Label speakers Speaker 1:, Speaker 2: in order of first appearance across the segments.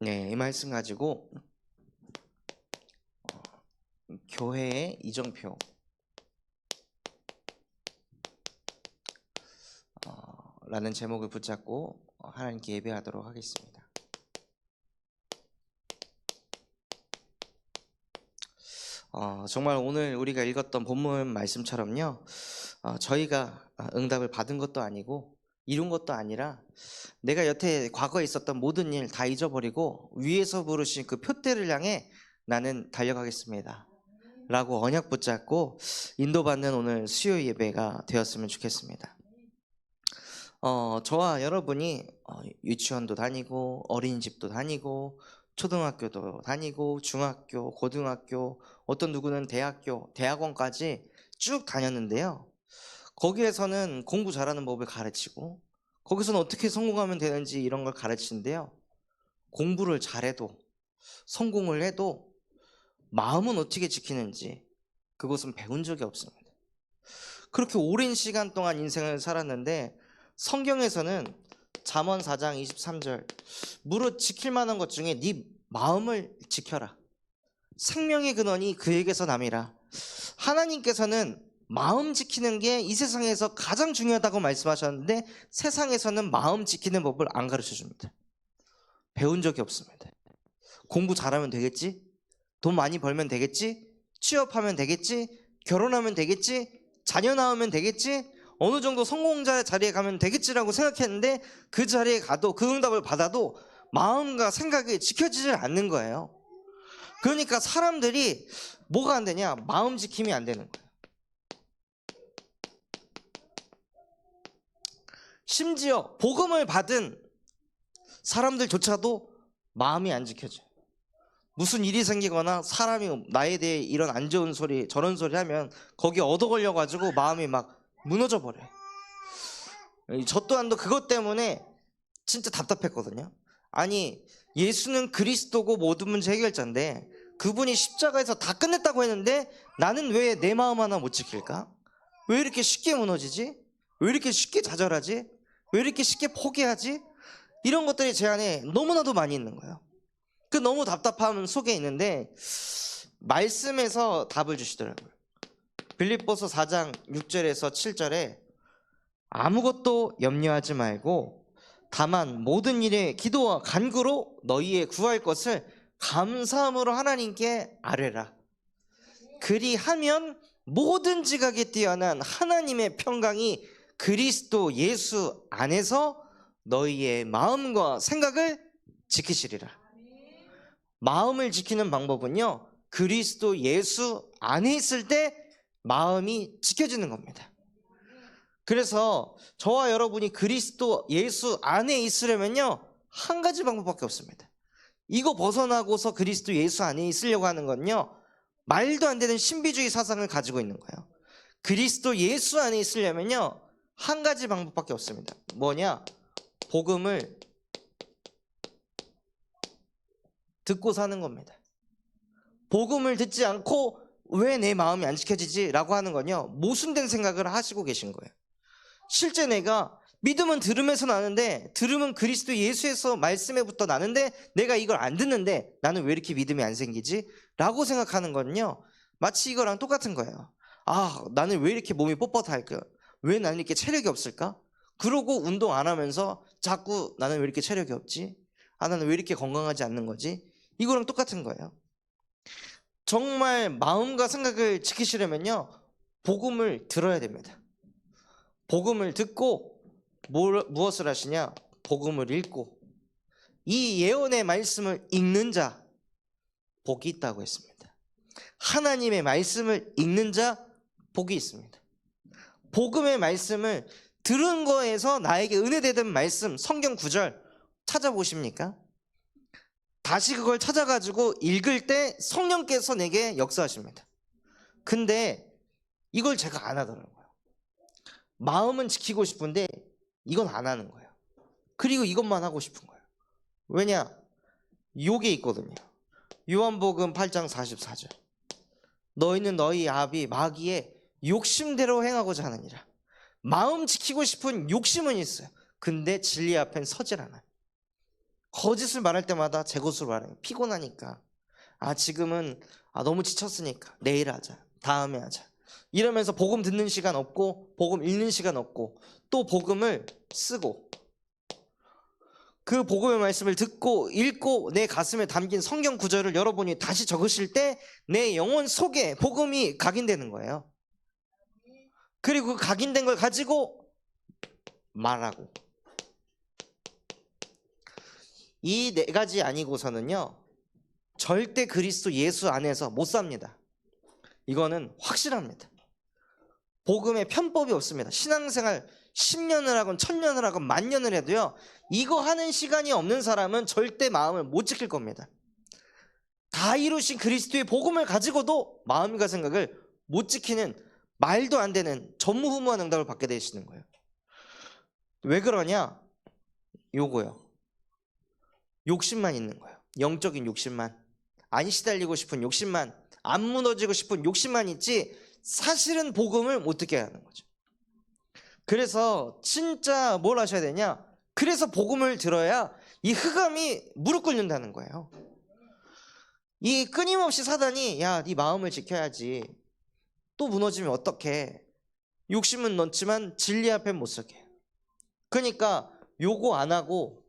Speaker 1: 네, 이 말씀 가지고 교회의 이정표 라는 제목을 붙잡고 하나님께 예배하도록 하겠습니다. 정말 오늘 우리가 읽었던 본문 말씀처럼요, 저희가 응답을 받은 것도 아니고 이룬 것도 아니라 내가 여태 과거에 있었던 모든 일 다 잊어버리고 위에서 부르신 그 표대를 향해 나는 달려가겠습니다 라고 언약 붙잡고 인도받는 오늘 수요 예배가 되었으면 좋겠습니다. 저와 여러분이 유치원도 다니고 어린이집도 다니고 초등학교도 다니고 중학교, 고등학교, 어떤 누구는 대학교, 대학원까지 쭉 다녔는데요, 거기에서는 공부 잘하는 법을 가르치고 거기서는 어떻게 성공하면 되는지 이런 걸 가르치는데요, 공부를 잘해도 성공을 해도 마음은 어떻게 지키는지 그것은 배운 적이 없습니다. 그렇게 오랜 시간 동안 인생을 살았는데 성경에서는 잠언 4장 23절 무릇 지킬 만한 것 중에 네 마음을 지켜라. 생명의 근원이 그에게서 남이라. 하나님께서는 마음 지키는 게 이 세상에서 가장 중요하다고 말씀하셨는데 세상에서는 마음 지키는 법을 안 가르쳐줍니다. 배운 적이 없습니다. 공부 잘하면 되겠지? 돈 많이 벌면 되겠지? 취업하면 되겠지? 결혼하면 되겠지? 자녀 낳으면 되겠지? 어느 정도 성공자 자리에 가면 되겠지라고 생각했는데 그 자리에 가도 그 응답을 받아도 마음과 생각이 지켜지지 않는 거예요. 그러니까 사람들이 뭐가 안 되냐? 마음 지킴이 안 되는 거예요. 심지어 복음을 받은 사람들조차도 마음이 안 지켜져요. 무슨 일이 생기거나 사람이 나에 대해 이런 안 좋은 소리 저런 소리 하면 거기에 얻어 걸려가지고 마음이 막 무너져 버려요. 저 또한도 그것 때문에 진짜 답답했거든요. 아니, 예수는 그리스도고 모든 문제 해결자인데 그분이 십자가에서 다 끝냈다고 했는데 나는 왜 내 마음 하나 못 지킬까? 왜 이렇게 쉽게 무너지지? 왜 이렇게 쉽게 좌절하지? 왜 이렇게 쉽게 포기하지? 이런 것들이 제 안에 너무나도 많이 있는 거예요. 그 너무 답답함 속에 있는데 말씀에서 답을 주시더라고요. 빌립보서 4장 6절에서 7절에 아무것도 염려하지 말고 다만 모든 일에 기도와 간구로 너희의 구할 것을 감사함으로 하나님께 아뢰라. 그리하면 모든 지각에 뛰어난 하나님의 평강이 그리스도 예수 안에서 너희의 마음과 생각을 지키시리라. 마음을 지키는 방법은요, 그리스도 예수 안에 있을 때 마음이 지켜지는 겁니다. 그래서 저와 여러분이 그리스도 예수 안에 있으려면요, 한 가지 방법밖에 없습니다. 이거 벗어나고서 그리스도 예수 안에 있으려고 하는 건요, 말도 안 되는 신비주의 사상을 가지고 있는 거예요. 그리스도 예수 안에 있으려면요, 한 가지 방법밖에 없습니다. 뭐냐? 복음을 듣고 사는 겁니다. 복음을 듣지 않고 왜 내 마음이 안 지켜지지? 라고 하는 건요, 모순된 생각을 하시고 계신 거예요. 실제 내가 믿음은 들음에서 나는데 들음은 그리스도 예수에서 말씀에부터 나는데 내가 이걸 안 듣는데 나는 왜 이렇게 믿음이 안 생기지? 라고 생각하는 건요, 마치 이거랑 똑같은 거예요. 아, 나는 왜 이렇게 몸이 뻣뻣할까? 왜 나는 이렇게 체력이 없을까? 그러고 운동 안 하면서 자꾸 나는 왜 이렇게 체력이 없지? 아, 나는 왜 이렇게 건강하지 않는 거지? 이거랑 똑같은 거예요. 정말 마음과 생각을 지키시려면요, 복음을 들어야 됩니다. 복음을 듣고 무엇을 하시냐? 복음을 읽고 이 예언의 말씀을 읽는 자 복이 있다고 했습니다. 하나님의 말씀을 읽는 자 복이 있습니다. 복음의 말씀을 들은 거에서 나에게 은혜되는 말씀, 성경 구절 찾아보십니까? 다시 그걸 찾아가지고 읽을 때 성령께서 내게 역사하십니다. 근데 이걸 제가 안 하더라고요. 마음은 지키고 싶은데 이건 안 하는 거예요. 그리고 이것만 하고 싶은 거예요. 왜냐? 요게 있거든요. 요한복음 8장 44절. 너희는 너희 아비 마귀의 욕심대로 행하고자 하느니라. 마음 지키고 싶은 욕심은 있어요. 근데 진리 앞엔 서질 않아요. 거짓을 말할 때마다 제 것으로 말해요. 피곤하니까. 지금은 너무 지쳤으니까 내일 하자, 다음에 하자, 이러면서 복음 듣는 시간 없고 복음 읽는 시간 없고 또 복음을 쓰고, 그 복음의 말씀을 듣고 읽고 내 가슴에 담긴 성경 구절을 여러분이 다시 적으실 때 내 영혼 속에 복음이 각인되는 거예요. 그리고 그 각인된 걸 가지고 말하고. 이 네 가지 아니고서는요 절대 그리스도 예수 안에서 못 삽니다. 이거는 확실합니다. 복음에 편법이 없습니다. 신앙생활 10년을 하건 1000년을 하건 10,000년을 해도요 이거 하는 시간이 없는 사람은 절대 마음을 못 지킬 겁니다. 다 이루신 그리스도의 복음을 가지고도 마음과 생각을 못 지키는 말도 안 되는 전무후무한 응답을 받게 되시는 거예요. 왜 그러냐? 요거요. 욕심만 있는 거예요. 영적인 욕심만. 안 시달리고 싶은 욕심만, 안 무너지고 싶은 욕심만 있지 사실은 복음을 못 듣게 하는 거죠. 그래서 진짜 뭘 하셔야 되냐? 그래서 복음을 들어야 이 흑암이 무릎 꿇는다는 거예요. 이 끊임없이 사단이 야, 네 마음을 지켜야지, 또 무너지면 어떡해, 욕심은 넣지만 진리 앞에 못 서게. 그러니까 요거 안 하고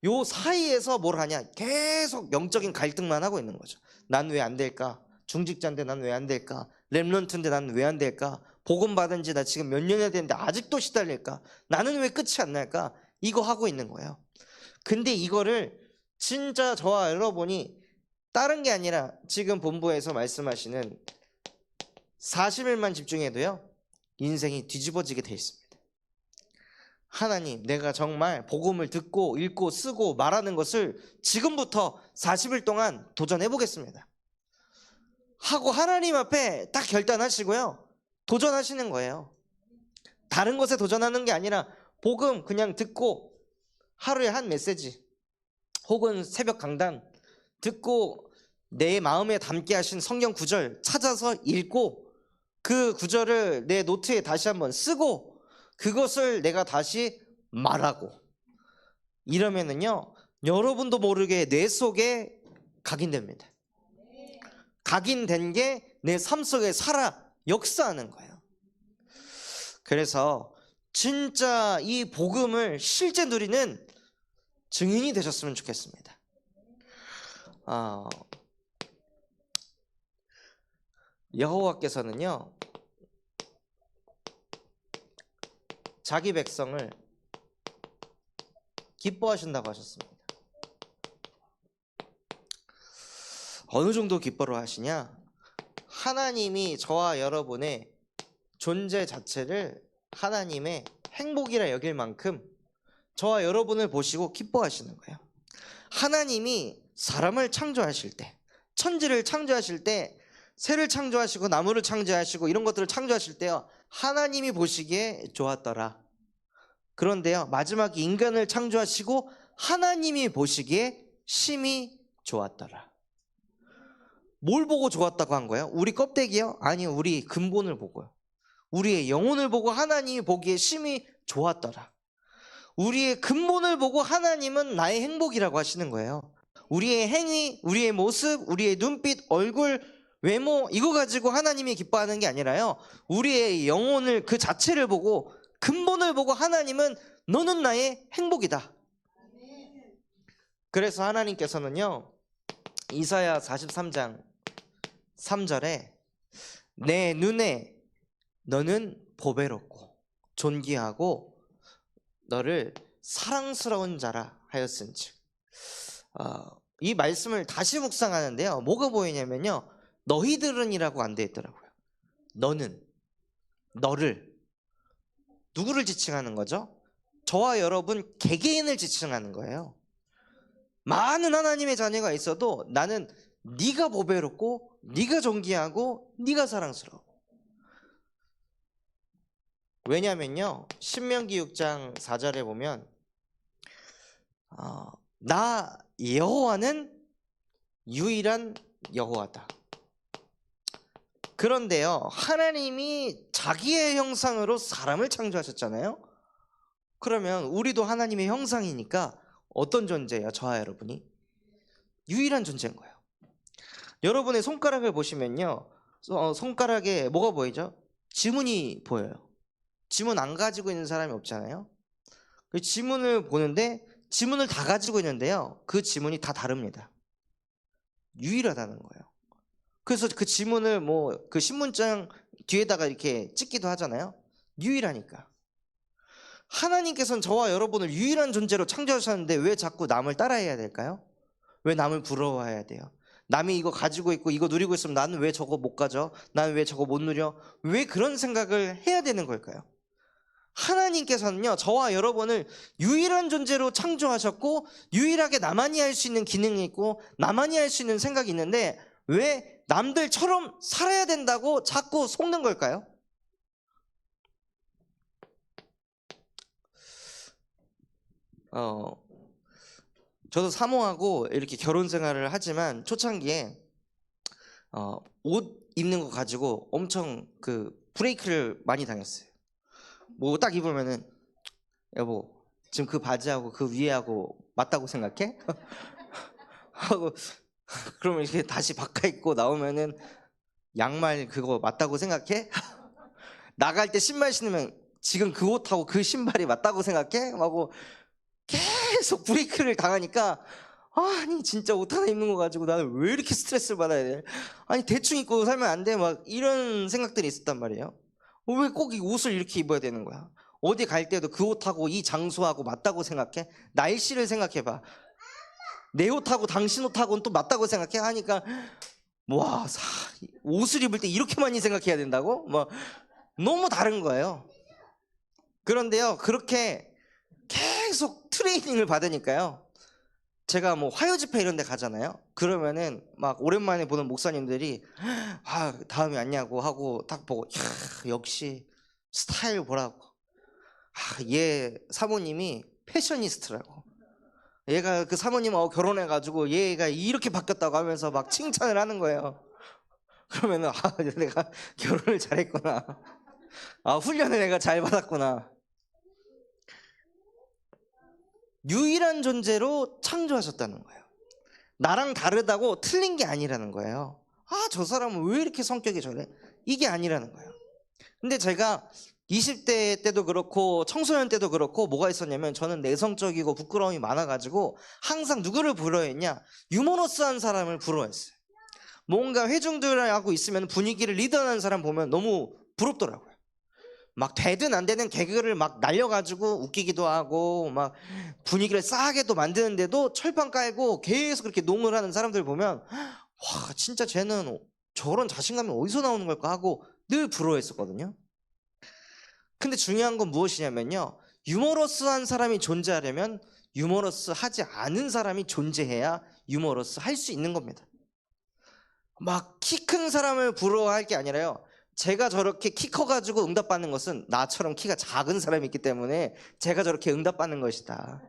Speaker 1: 요 사이에서 뭘 하냐? 계속 영적인 갈등만 하고 있는 거죠. 난 왜 안 될까? 중직자인데 난 왜 안 될까? 렘넌트인데 난 왜 안 될까? 복음 받은 지 나 지금 몇 년이 됐는데 아직도 시달릴까? 나는 왜 끝이 안 날까? 이거 하고 있는 거예요. 근데 이거를 진짜 저와 여러분이 다른 게 아니라 지금 본부에서 말씀하시는 40일만 집중해도요 인생이 뒤집어지게 돼 있습니다. 하나님, 내가 정말 복음을 듣고 읽고 쓰고 말하는 것을 지금부터 40일 동안 도전해 보겠습니다 하고 하나님 앞에 딱 결단하시고요 도전하시는 거예요. 다른 것에 도전하는 게 아니라 복음 그냥 듣고 하루에 한 메시지 혹은 새벽 강단 듣고 내 마음에 담게 하신 성경 구절 찾아서 읽고 그 구절을 내 노트에 다시 한번 쓰고 그것을 내가 다시 말하고, 이러면은요 여러분도 모르게 뇌 속에 각인됩니다. 각인된 게 내 삶 속에 살아 역사하는 거예요. 그래서 진짜 이 복음을 실제 누리는 증인이 되셨으면 좋겠습니다. 여호와께서는요 자기 백성을 기뻐하신다고 하셨습니다. 어느 정도 기뻐를 하시냐? 하나님이 저와 여러분의 존재 자체를 하나님의 행복이라 여길 만큼 저와 여러분을 보시고 기뻐하시는 거예요. 하나님이 사람을 창조하실 때, 천지를 창조하실 때, 새를 창조하시고 나무를 창조하시고 이런 것들을 창조하실 때요 하나님이 보시기에 좋았더라. 그런데요 마지막에 인간을 창조하시고 하나님이 보시기에 심히 좋았더라. 뭘 보고 좋았다고 한 거예요? 우리 껍데기요? 아니요, 우리 근본을 보고요. 우리의 영혼을 보고 하나님이 보기에 심히 좋았더라. 우리의 근본을 보고 하나님은 나의 행복이라고 하시는 거예요. 우리의 행위, 우리의 모습, 우리의 눈빛, 얼굴, 외모 이거 가지고 하나님이 기뻐하는 게 아니라요 우리의 영혼을 그 자체를 보고 근본을 보고 하나님은 너는 나의 행복이다. 그래서 하나님께서는요 이사야 43장 3절에 내 눈에 너는 보배롭고 존귀하고 너를 사랑스러운 자라 하였은즉, 이 말씀을 다시 묵상하는데요 뭐가 보이냐면요 너희들은이라고 안 돼 있더라고요. 너는, 너를, 누구를 지칭하는 거죠? 저와 여러분 개개인을 지칭하는 거예요. 많은 하나님의 자녀가 있어도 나는 네가 보배롭고 네가 존귀하고 네가 사랑스러워. 왜냐면요 신명기 6장 4절에 보면 나 여호와는 유일한 여호와다. 그런데요 하나님이 자기의 형상으로 사람을 창조하셨잖아요. 그러면 우리도 하나님의 형상이니까 어떤 존재예요? 저와 여러분이 유일한 존재인 거예요. 여러분의 손가락을 보시면요, 손가락에 뭐가 보이죠? 지문이 보여요. 지문 안 가지고 있는 사람이 없잖아요. 그 지문을 보는데 지문을 다 가지고 있는데요, 그 지문이 다 다릅니다. 유일하다는 거예요. 그래서 그 지문을 뭐 그 신문장 뒤에다가 이렇게 찍기도 하잖아요. 유일하니까. 하나님께서는 저와 여러분을 유일한 존재로 창조하셨는데 왜 자꾸 남을 따라해야 될까요? 왜 남을 부러워해야 돼요? 남이 이거 가지고 있고 이거 누리고 있으면 나는 왜 저거 못 가져? 나는 왜 저거 못 누려? 왜 그런 생각을 해야 되는 걸까요? 하나님께서는요, 저와 여러분을 유일한 존재로 창조하셨고 유일하게 나만이 할 수 있는 기능이 있고 나만이 할 수 있는 생각이 있는데 왜 남들처럼 살아야 된다고 자꾸 속는 걸까요? 저도 사모하고 이렇게 결혼 생활을 하지만 초창기에 옷 입는 거 가지고 엄청 그 브레이크를 많이 당했어요. 뭐 딱 입으면은 여보 지금 그 바지하고 그 위에하고 맞다고 생각해? 하고 그러면 이렇게 다시 바꿔 입고 나오면은 양말 그거 맞다고 생각해? 나갈 때 신발 신으면 지금 그 옷하고 그 신발이 맞다고 생각해? 하고 계속 브레이크를 당하니까 아니 진짜 옷 하나 입는 거 가지고 나는 왜 이렇게 스트레스를 받아야 돼? 아니 대충 입고 살면 안 돼? 막 이런 생각들이 있었단 말이에요. 왜 꼭 이 옷을 이렇게 입어야 되는 거야? 어디 갈 때도 그 옷하고 이 장소하고 맞다고 생각해? 날씨를 생각해봐. 내 옷하고 당신 옷하고는 또 맞다고 생각해? 하니까 와, 옷을 입을 때 이렇게 많이 생각해야 된다고? 뭐 너무 다른 거예요. 그런데요, 그렇게 계속 트레이닝을 받으니까요, 제가 뭐 화요 집회 이런 데 가잖아요. 그러면은 막 오랜만에 보는 목사님들이 다음에 왔냐고 하고 딱 보고 역시 스타일 보라고. 얘 사모님이 패셔니스트라고. 얘가 그 사모님하고 결혼해가지고 얘가 이렇게 바뀌었다고 하면서 막 칭찬을 하는 거예요. 그러면은 내가 결혼을 잘했구나. 훈련을 내가 잘 받았구나. 유일한 존재로 창조하셨다는 거예요. 나랑 다르다고 틀린 게 아니라는 거예요. 저 사람은 왜 이렇게 성격이 저래? 이게 아니라는 거예요. 근데 제가 20대 때도 그렇고 청소년 때도 그렇고 뭐가 있었냐면, 저는 내성적이고 부끄러움이 많아가지고 항상 누구를 부러워했냐? 유머러스한 사람을 부러워했어요. 뭔가 회중들하고 있으면 분위기를 리드하는 사람 보면 너무 부럽더라고요. 막 되든 안 되는 개그를 막 날려가지고 웃기기도 하고 막 분위기를 싸하게도 만드는데도 철판 깔고 계속 그렇게 농을 하는 사람들 보면 와, 진짜 쟤는 저런 자신감이 어디서 나오는 걸까 하고 늘 부러워했었거든요. 근데 중요한 건 무엇이냐면요, 유머러스한 사람이 존재하려면 유머러스 하지 않은 사람이 존재해야 유머러스 할 수 있는 겁니다. 막 키 큰 사람을 부러워할 게 아니라요, 제가 저렇게 키 커가지고 응답받는 것은 나처럼 키가 작은 사람이 있기 때문에 제가 저렇게 응답받는 것이다.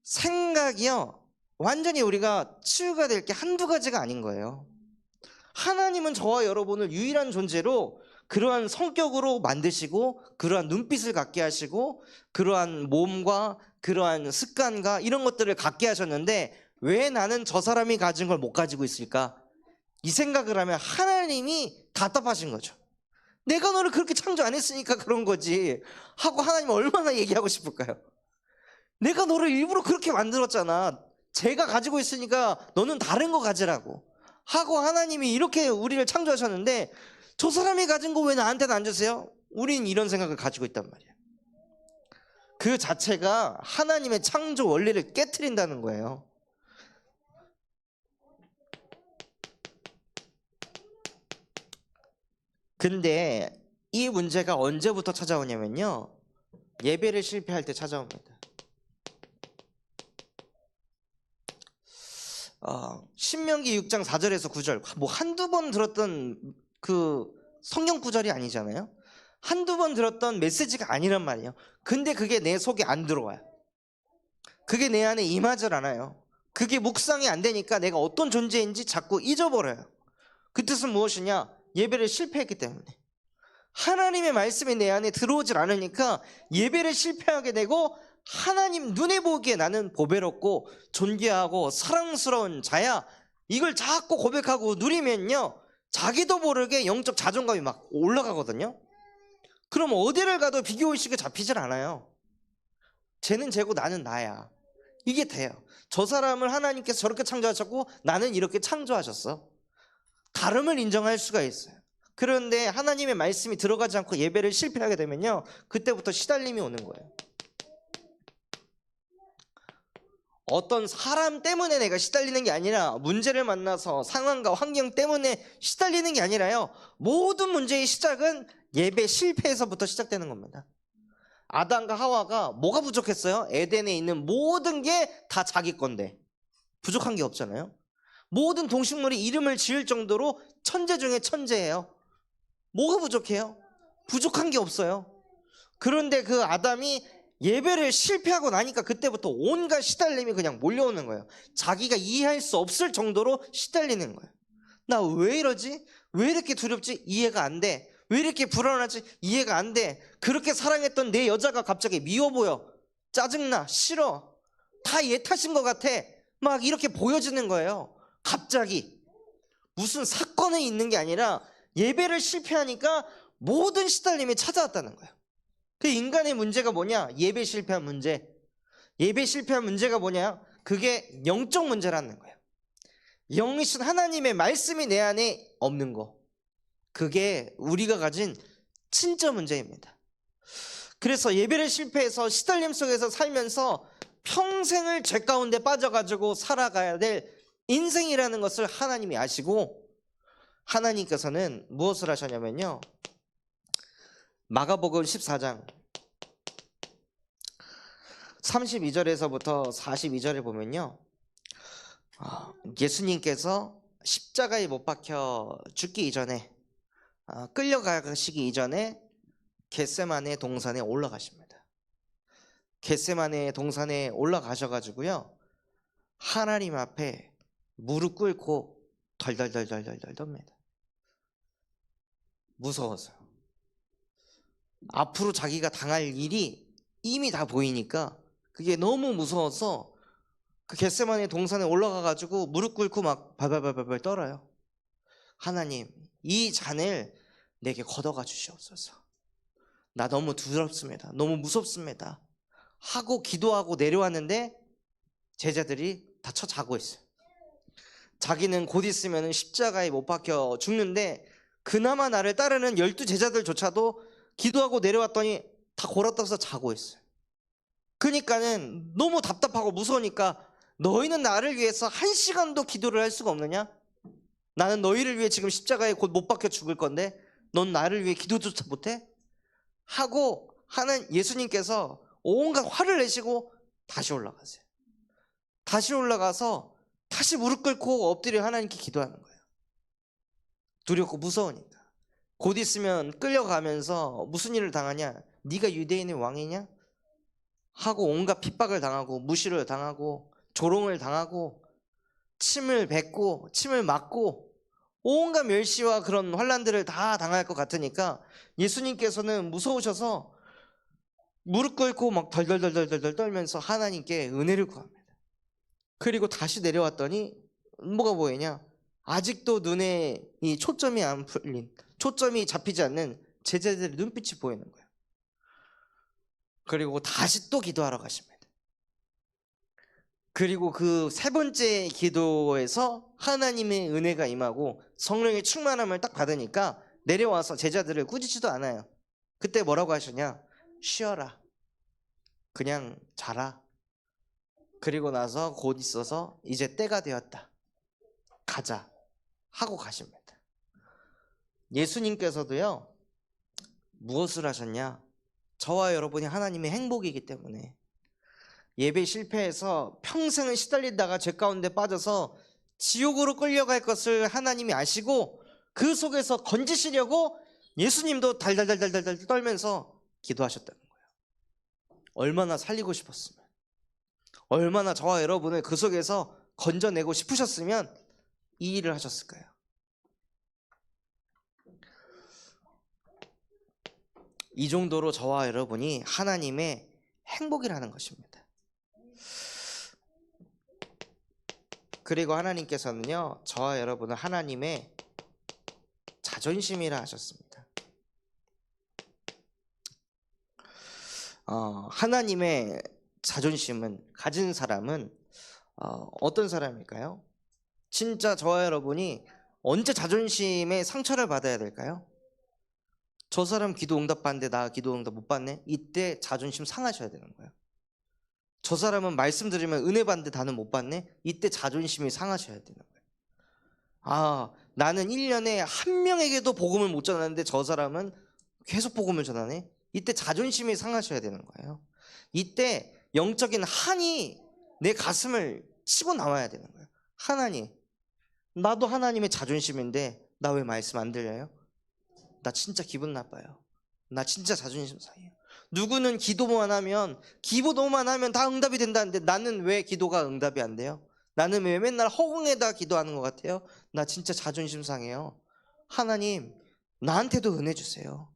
Speaker 1: 생각이요, 완전히 우리가 치유가 될 게 한두 가지가 아닌 거예요. 하나님은 저와 여러분을 유일한 존재로 그러한 성격으로 만드시고 그러한 눈빛을 갖게 하시고 그러한 몸과 그러한 습관과 이런 것들을 갖게 하셨는데 왜 나는 저 사람이 가진 걸 못 가지고 있을까? 이 생각을 하면 하나님이 답답하신 거죠. 내가 너를 그렇게 창조 안 했으니까 그런 거지 하고 하나님은 얼마나 얘기하고 싶을까요? 내가 너를 일부러 그렇게 만들었잖아. 제가 가지고 있으니까 너는 다른 거 가지라고 하고 하나님이 이렇게 우리를 창조하셨는데 저 사람이 가진 거 왜 나한테는 안 주세요? 우린 이런 생각을 가지고 있단 말이에요. 그 자체가 하나님의 창조 원리를 깨트린다는 거예요. 근데 이 문제가 언제부터 찾아오냐면요, 예배를 실패할 때 찾아옵니다. 신명기 6장 4절에서 9절, 뭐 한두 번 들었던 그 성경 구절이 아니잖아요. 한두 번 들었던 메시지가 아니란 말이에요. 근데 그게 내 속에 안 들어와요. 그게 내 안에 임하질 않아요. 그게 묵상이 안 되니까 내가 어떤 존재인지 자꾸 잊어버려요. 그 뜻은 무엇이냐? 예배를 실패했기 때문에. 하나님의 말씀이 내 안에 들어오질 않으니까 예배를 실패하게 되고 하나님 눈에 보기에 나는 보배롭고 존귀하고 사랑스러운 자야, 이걸 자꾸 고백하고 누리면요, 자기도 모르게 영적 자존감이 막 올라가거든요. 그럼 어디를 가도 비교의식이 잡히질 않아요. 쟤는 쟤고 나는 나야, 이게 돼요. 저 사람을 하나님께서 저렇게 창조하셨고 나는 이렇게 창조하셨어. 다름을 인정할 수가 있어요. 그런데 하나님의 말씀이 들어가지 않고 예배를 실패하게 되면요, 그때부터 시달림이 오는 거예요. 어떤 사람 때문에 내가 시달리는 게 아니라, 문제를 만나서 상황과 환경 때문에 시달리는 게 아니라요, 모든 문제의 시작은 예배 실패에서부터 시작되는 겁니다. 아담과 하와가 뭐가 부족했어요? 에덴에 있는 모든 게 다 자기 건데 부족한 게 없잖아요. 모든 동식물이 이름을 지을 정도로 천재 중에 천재예요. 뭐가 부족해요? 부족한 게 없어요. 그런데 그 아담이 예배를 실패하고 나니까 그때부터 온갖 시달림이 그냥 몰려오는 거예요. 자기가 이해할 수 없을 정도로 시달리는 거예요. 나 왜 이러지? 왜 이렇게 두렵지? 이해가 안 돼. 왜 이렇게 불안하지? 이해가 안 돼. 그렇게 사랑했던 내 여자가 갑자기 미워 보여. 짜증나. 싫어. 다 얘 탓인 것 같아. 막 이렇게 보여지는 거예요. 갑자기. 무슨 사건이 있는 게 아니라 예배를 실패하니까 모든 시달림이 찾아왔다는 거예요. 그 인간의 문제가 뭐냐? 예배 실패한 문제. 예배 실패한 문제가 뭐냐? 그게 영적 문제라는 거예요. 영이신 하나님의 말씀이 내 안에 없는 거. 그게 우리가 가진 진짜 문제입니다. 그래서 예배를 실패해서 시달림 속에서 살면서 평생을 죄 가운데 빠져가지고 살아가야 될 인생이라는 것을 하나님이 아시고, 하나님께서는 무엇을 하셨냐면요, 마가복음 14장 32절에서부터 42절을 보면요, 예수님께서 십자가에 못 박혀 죽기 이전에, 끌려가시기 이전에 겟세마네 동산에 올라가십니다. 겟세마네 동산에 올라가셔가지고요, 하나님 앞에 무릎 꿇고 덜덜덜덜덜덜 떱니다. 무서워서. 앞으로 자기가 당할 일이 이미 다 보이니까 그게 너무 무서워서 그 겟세마네 동산에 올라가가지고 무릎 꿇고 막 발발발발 떨어요. 하나님, 이 잔을 내게 걷어가 주시옵소서. 나 너무 두렵습니다. 너무 무섭습니다. 하고 기도하고 내려왔는데 제자들이 다 자고 있어요. 자기는 곧 있으면 십자가에 못 박혀 죽는데 그나마 나를 따르는 12 제자들조차도 기도하고 내려왔더니 다 골아떠서 자고 있어요. 그러니까는 너무 답답하고 무서우니까, 너희는 나를 위해서 1시간도 기도를 할 수가 없느냐? 나는 너희를 위해 지금 십자가에 곧 못 박혀 죽을 건데 넌 나를 위해 기도조차 못해? 하고 예수님께서 온갖 화를 내시고 다시 올라가세요. 다시 올라가서 다시 무릎 꿇고 엎드려 하나님께 기도하는 거예요. 두렵고 무서우니까. 곧 있으면 끌려가면서 무슨 일을 당하냐? 네가 유대인의 왕이냐? 하고 온갖 핍박을 당하고 무시를 당하고 조롱을 당하고 침을 뱉고 침을 맞고 온갖 멸시와 그런 환난들을 다 당할 것 같으니까 예수님께서는 무서우셔서 무릎 꿇고 막 덜덜덜덜덜 떨면서 하나님께 은혜를 구합니다. 그리고 다시 내려왔더니 뭐가 보이냐? 아직도 눈에 이 초점이 안 풀린, 초점이 잡히지 않는 제자들의 눈빛이 보이는 거예요. 그리고 다시 또 기도하러 가십니다. 그리고 그 세 번째 기도에서 하나님의 은혜가 임하고 성령의 충만함을 딱 받으니까 내려와서 제자들을 꾸짖지도 않아요. 그때 뭐라고 하시냐? 쉬어라. 그냥 자라. 그리고 나서 곧 있어서 이제 때가 되었다. 가자. 하고 가십니다. 예수님께서도요, 무엇을 하셨냐? 저와 여러분이 하나님의 행복이기 때문에 예배 실패해서 평생을 시달리다가 죄 가운데 빠져서 지옥으로 끌려갈 것을 하나님이 아시고 그 속에서 건지시려고 예수님도 달달달달달 떨면서 기도하셨다는 거예요. 얼마나 살리고 싶었으면, 얼마나 저와 여러분을 그 속에서 건져내고 싶으셨으면 이 일을 하셨을까요? 이 정도로 저와 여러분이 하나님의 행복이라는 것입니다. 그리고 하나님께서는요, 저와 여러분을 하나님의 자존심이라 하셨습니다. 하나님의 자존심은 가진 사람은 어떤 사람일까요? 진짜 저와 여러분이 언제 자존심에 상처를 받아야 될까요? 저 사람 기도 응답 받는데 나 기도 응답 못 받네? 이때 자존심 상하셔야 되는 거예요. 저 사람은 말씀 들으면 은혜 받는데 나는 못 받네? 이때 자존심이 상하셔야 되는 거예요. 나는 1년에 한 명에게도 복음을 못 전하는데 저 사람은 계속 복음을 전하네? 이때 자존심이 상하셔야 되는 거예요. 이때 영적인 한이 내 가슴을 치고 나와야 되는 거예요. 하나님, 나도 하나님의 자존심인데 나 왜 말씀 안 들려요? 나 진짜 기분 나빠요. 나 진짜 자존심 상해요. 누구는 기도만 하면 다 응답이 된다는데 나는 왜 기도가 응답이 안 돼요? 나는 왜 맨날 허공에다 기도하는 것 같아요? 나 진짜 자존심 상해요. 하나님, 나한테도 은혜 주세요.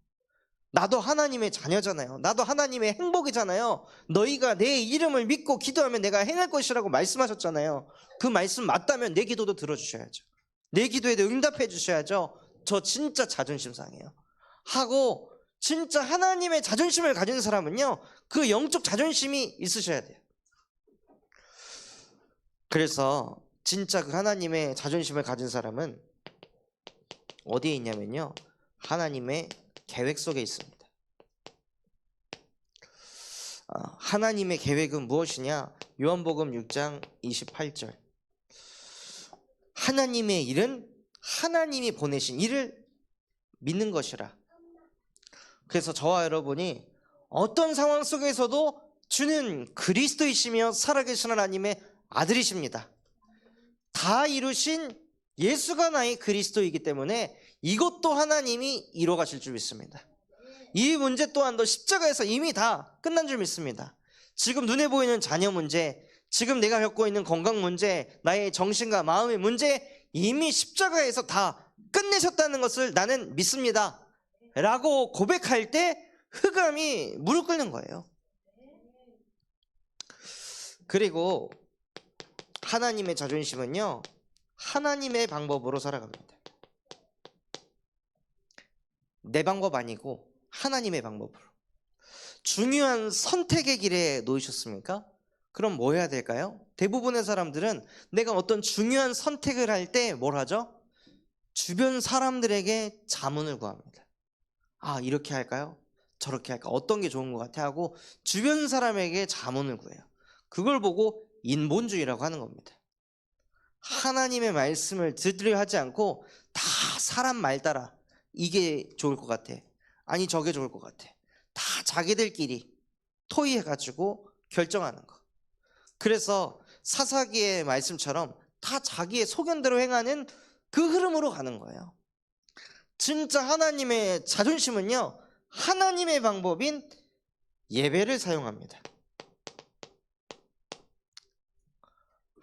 Speaker 1: 나도 하나님의 자녀잖아요. 나도 하나님의 행복이잖아요. 너희가 내 이름을 믿고 기도하면 내가 행할 것이라고 말씀하셨잖아요. 그 말씀 맞다면 내 기도도 들어주셔야죠. 내 기도에도 응답해 주셔야죠. 저 진짜 자존심 상해요 하고, 진짜 하나님의 자존심을 가진 사람은요, 그 영적 자존심이 있으셔야 돼요. 그래서 진짜 그 하나님의 자존심을 가진 사람은 어디에 있냐면요, 하나님의 계획 속에 있습니다. 하나님의 계획은 무엇이냐? 요한복음 6장 28절. 하나님의 일은 하나님이 보내신 일을 믿는 것이라. 그래서 저와 여러분이 어떤 상황 속에서도 주는 그리스도이시며 살아계신 하나님의 아들이십니다. 다 이루신 예수가 나의 그리스도이기 때문에 이것도 하나님이 이뤄 가실 줄 믿습니다. 이 문제 또한도 십자가에서 이미 다 끝난 줄 믿습니다. 지금 눈에 보이는 자녀 문제, 지금 내가 겪고 있는 건강 문제, 나의 정신과 마음의 문제, 이미 십자가에서 다 끝내셨다는 것을 나는 믿습니다 라고 고백할 때 흑암이 무릎 꿇는 거예요. 그리고 하나님의 자존심은요, 하나님의 방법으로 살아갑니다. 내 방법 아니고 하나님의 방법으로. 중요한 선택의 길에 놓이셨습니까? 그럼 뭐 해야 될까요? 대부분의 사람들은 내가 어떤 중요한 선택을 할 때 뭘 하죠? 주변 사람들에게 자문을 구합니다. 이렇게 할까요? 저렇게 할까? 어떤 게 좋은 것 같아? 하고 주변 사람에게 자문을 구해요. 그걸 보고 인본주의라고 하는 겁니다. 하나님의 말씀을 들으려 하지 않고 다 사람 말 따라 이게 좋을 것 같아, 아니 저게 좋을 것 같아, 다 자기들끼리 토의해가지고 결정하는 거. 그래서 사사기의 말씀처럼 다 자기의 소견대로 행하는 그 흐름으로 가는 거예요. 진짜 하나님의 자존심은요, 하나님의 방법인 예배를 사용합니다.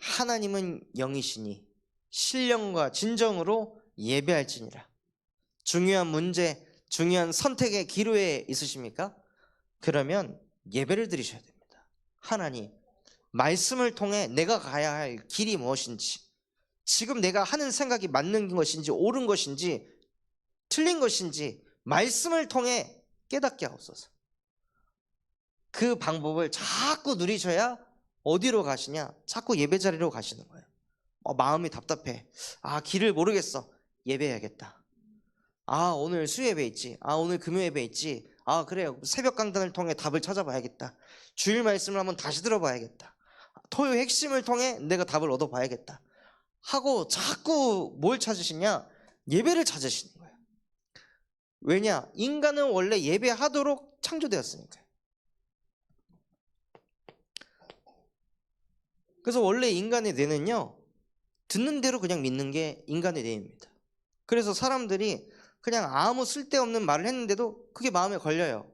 Speaker 1: 하나님은 영이시니 신령과 진정으로 예배할지니라. 중요한 문제, 중요한 선택의 기로에 있으십니까? 그러면 예배를 드리셔야 됩니다. 하나님, 말씀을 통해 내가 가야 할 길이 무엇인지, 지금 내가 하는 생각이 맞는 것인지 옳은 것인지 틀린 것인지 말씀을 통해 깨닫게 하옵소서. 그 방법을 자꾸 누리셔야 어디로 가시냐? 자꾸 예배 자리로 가시는 거예요. 마음이 답답해. 길을 모르겠어. 예배해야겠다. 오늘 수예배 있지. 오늘 금요예배 있지. 그래, 새벽 강단을 통해 답을 찾아봐야겠다. 주일 말씀을 한번 다시 들어봐야겠다. 토요 핵심을 통해 내가 답을 얻어봐야겠다 하고 자꾸 뭘 찾으시냐? 예배를 찾으시는 거예요. 왜냐? 인간은 원래 예배하도록 창조되었으니까요. 그래서 원래 인간의 뇌는요, 듣는 대로 그냥 믿는 게 인간의 뇌입니다. 그래서 사람들이 그냥 아무 쓸데없는 말을 했는데도 그게 마음에 걸려요.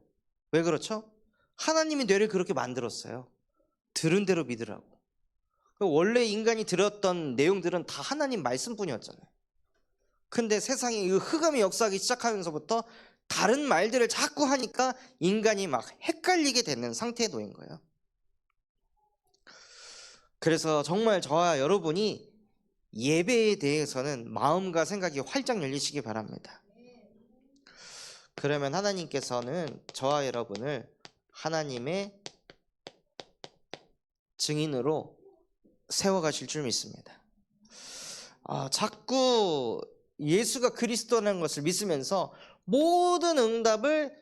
Speaker 1: 왜 그렇죠? 하나님이 뇌를 그렇게 만들었어요. 들은 대로 믿으라고. 원래 인간이 들었던 내용들은 다 하나님 말씀뿐이었잖아요. 근데 세상에 이 흑암이 역사하기 시작하면서부터 다른 말들을 자꾸 하니까 인간이 막 헷갈리게 되는 상태에 놓인 거예요. 그래서 정말 저와 여러분이 예배에 대해서는 마음과 생각이 활짝 열리시기 바랍니다. 그러면 하나님께서는 저와 여러분을 하나님의 증인으로 세워가실 줄 믿습니다. 자꾸 예수가 그리스도라는 것을 믿으면서 모든 응답을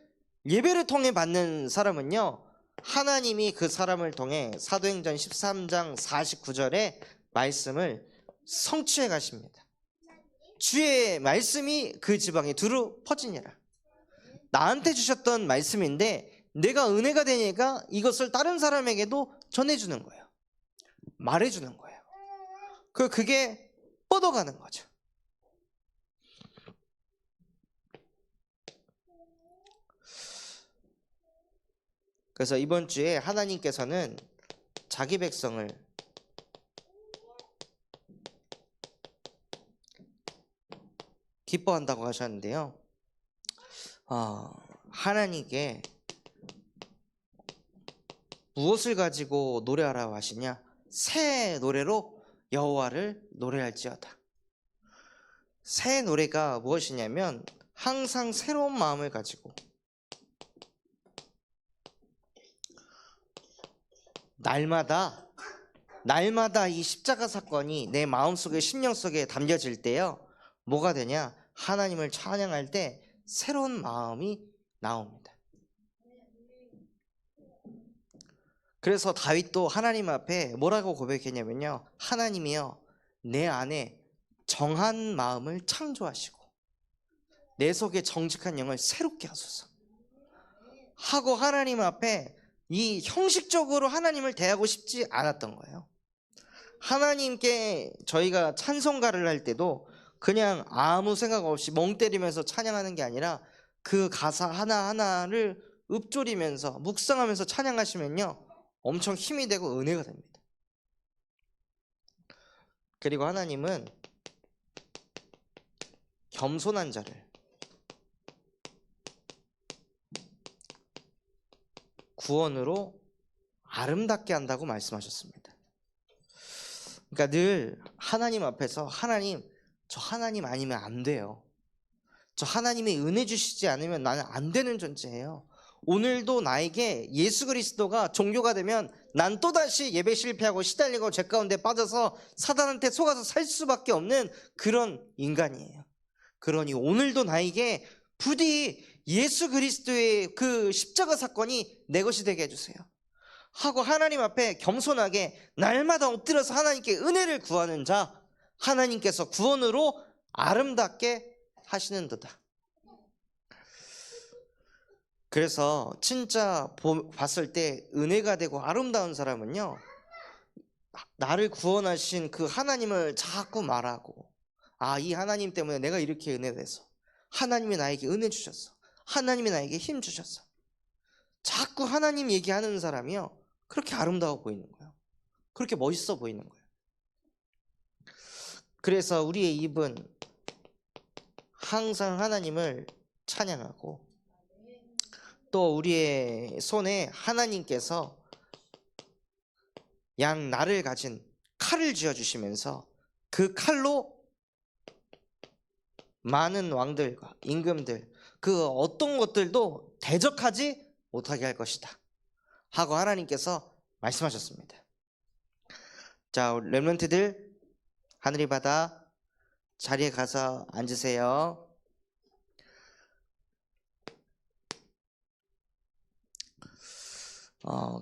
Speaker 1: 예배를 통해 받는 사람은요, 하나님이 그 사람을 통해 사도행전 13장 49절의 말씀을 성취해 가십니다. 주의 말씀이 그 지방에 두루 퍼지니라. 나한테 주셨던 말씀인데 내가 은혜가 되니까 이것을 다른 사람에게도 전해주는 거예요. 말해주는 거예요. 그게 뻗어가는 거죠. 그래서 이번 주에 하나님께서는 자기 백성을 기뻐한다고 하셨는데요. 하나님께 무엇을 가지고 노래하라고 하시냐? 새 노래로 여호와를 노래할지어다. 새 노래가 무엇이냐면 항상 새로운 마음을 가지고 날마다 이 십자가 사건이 내 마음속에 심령 속에 담겨질 때요, 뭐가 되냐? 하나님을 찬양할 때 새로운 마음이 나옵니다. 그래서 다윗도 하나님 앞에 뭐라고 고백했냐면요, 하나님이여 내 안에 정한 마음을 창조하시고 내 속에 정직한 영을 새롭게 하소서 하고 하나님 앞에 이 형식적으로 하나님을 대하고 싶지 않았던 거예요. 하나님께 저희가 찬송가를 할 때도 그냥 아무 생각 없이 멍 때리면서 찬양하는 게 아니라 그 가사 하나하나를 읊조리면서 묵상하면서 찬양하시면요, 엄청 힘이 되고 은혜가 됩니다. 그리고 하나님은 겸손한 자를 구원으로 아름답게 한다고 말씀하셨습니다. 그러니까 늘 하나님 앞에서 하나님, 저 하나님 아니면 안 돼요. 저 하나님이 은혜 주시지 않으면 나는 안 되는 존재예요. 오늘도 나에게 예수 그리스도가 종교가 되면 난 또다시 예배 실패하고 시달리고 죄 가운데 빠져서 사단한테 속아서 살 수밖에 없는 그런 인간이에요. 그러니 오늘도 나에게 부디 예수 그리스도의 그 십자가 사건이 내 것이 되게 해주세요 하고 하나님 앞에 겸손하게 날마다 엎드려서 하나님께 은혜를 구하는 자, 하나님께서 구원으로 아름답게 하시는도다. 그래서 진짜 봤을 때 은혜가 되고 아름다운 사람은요, 나를 구원하신 그 하나님을 자꾸 말하고, 이 하나님 때문에 내가 이렇게 은혜돼서, 하나님이 나에게 은혜 주셨어, 하나님이 나에게 힘 주셨어, 자꾸 하나님 얘기하는 사람이요, 그렇게 아름다워 보이는 거예요. 그렇게 멋있어 보이는 거예요. 그래서 우리의 입은 항상 하나님을 찬양하고, 또 우리의 손에 하나님께서 양날을 가진 칼을 쥐어주시면서 그 칼로 많은 왕들과 임금들, 그 어떤 것들도 대적하지 못하게 할 것이다 하고 하나님께서 말씀하셨습니다. 자, 렘넌트들 하늘이 바다 자리에 가서 앉으세요.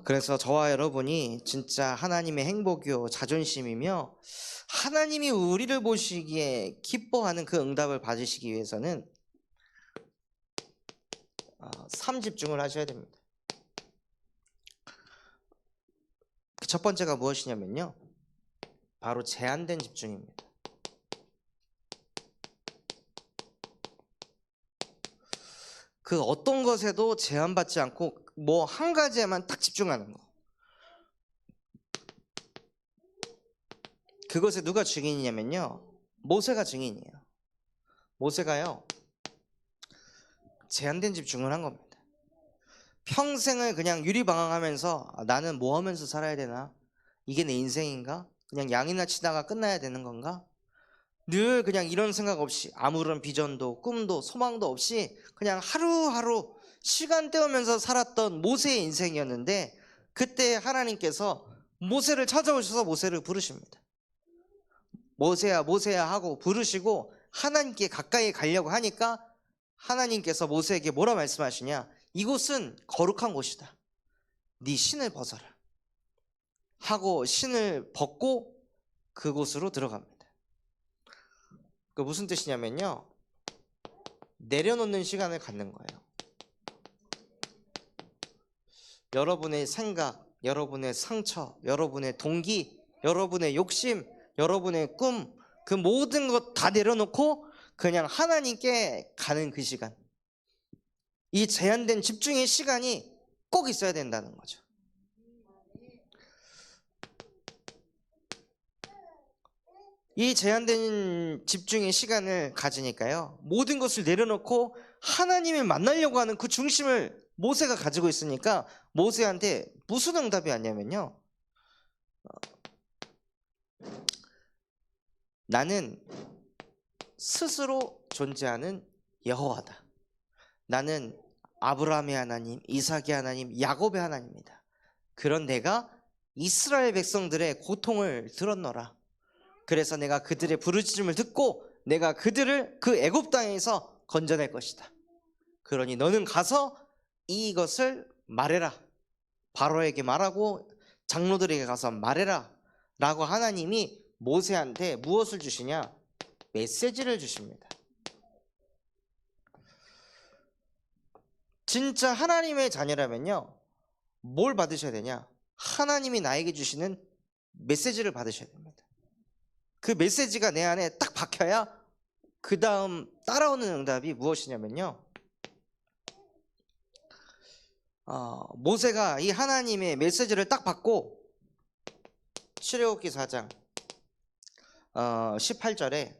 Speaker 1: 그래서 저와 여러분이 진짜 하나님의 행복이요 자존심이며 하나님이 우리를 보시기에 기뻐하는 그 응답을 받으시기 위해서는 삶 집중을 하셔야 됩니다. 그 첫 번째가 무엇이냐면요, 바로 제한된 집중입니다. 그 어떤 것에도 제한받지 않고 뭐 한 가지에만 딱 집중하는 거. 그것에 누가 증인이냐면요, 모세가 증인이에요. 모세가요, 제한된 집중을 한 겁니다. 평생을 그냥 유리방황하면서 나는 뭐 하면서 살아야 되나? 이게 내 인생인가? 그냥 양이나 치다가 끝나야 되는 건가? 늘 그냥 이런 생각 없이 아무런 비전도 꿈도 소망도 없이 그냥 하루하루 시간 때우면서 살았던 모세의 인생이었는데, 그때 하나님께서 모세를 찾아오셔서 모세를 부르십니다. 모세야 모세야 하고 부르시고 하나님께 가까이 가려고 하니까 하나님께서 모세에게 뭐라 말씀하시냐? 이곳은 거룩한 곳이다. 네 신을 벗어라 하고 신을 벗고 그곳으로 들어갑니다. 그 무슨 뜻이냐면요, 내려놓는 시간을 갖는 거예요. 여러분의 생각, 여러분의 상처, 여러분의 동기, 여러분의 욕심, 여러분의 꿈, 그 모든 것 다 내려놓고 그냥 하나님께 가는 그 시간, 이 제한된 집중의 시간이 꼭 있어야 된다는 거죠. 이 제한된 집중의 시간을 가지니까요, 모든 것을 내려놓고 하나님을 만나려고 하는 그 중심을 모세가 가지고 있으니까 모세한테 무슨 응답이 왔냐면요, 나는 스스로 존재하는 여호와다. 나는 아브라함의 하나님, 이삭의 하나님, 야곱의 하나님이다. 그런 내가 이스라엘 백성들의 고통을 들었노라. 그래서 내가 그들의 부르짖음을 듣고 내가 그들을 그 애굽 땅에서 건져낼 것이다. 그러니 너는 가서 이것을 말해라. 바로에게 말하고 장로들에게 가서 말해라 라고 하나님이 모세한테 무엇을 주시냐? 메시지를 주십니다. 진짜 하나님의 자녀라면요, 뭘 받으셔야 되냐? 하나님이 나에게 주시는 메시지를 받으셔야 됩니다. 그 메시지가 내 안에 딱 박혀야 그 다음 따라오는 응답이 무엇이냐면요, 모세가 이 하나님의 메시지를 딱 받고 출애굽기 4장 18절에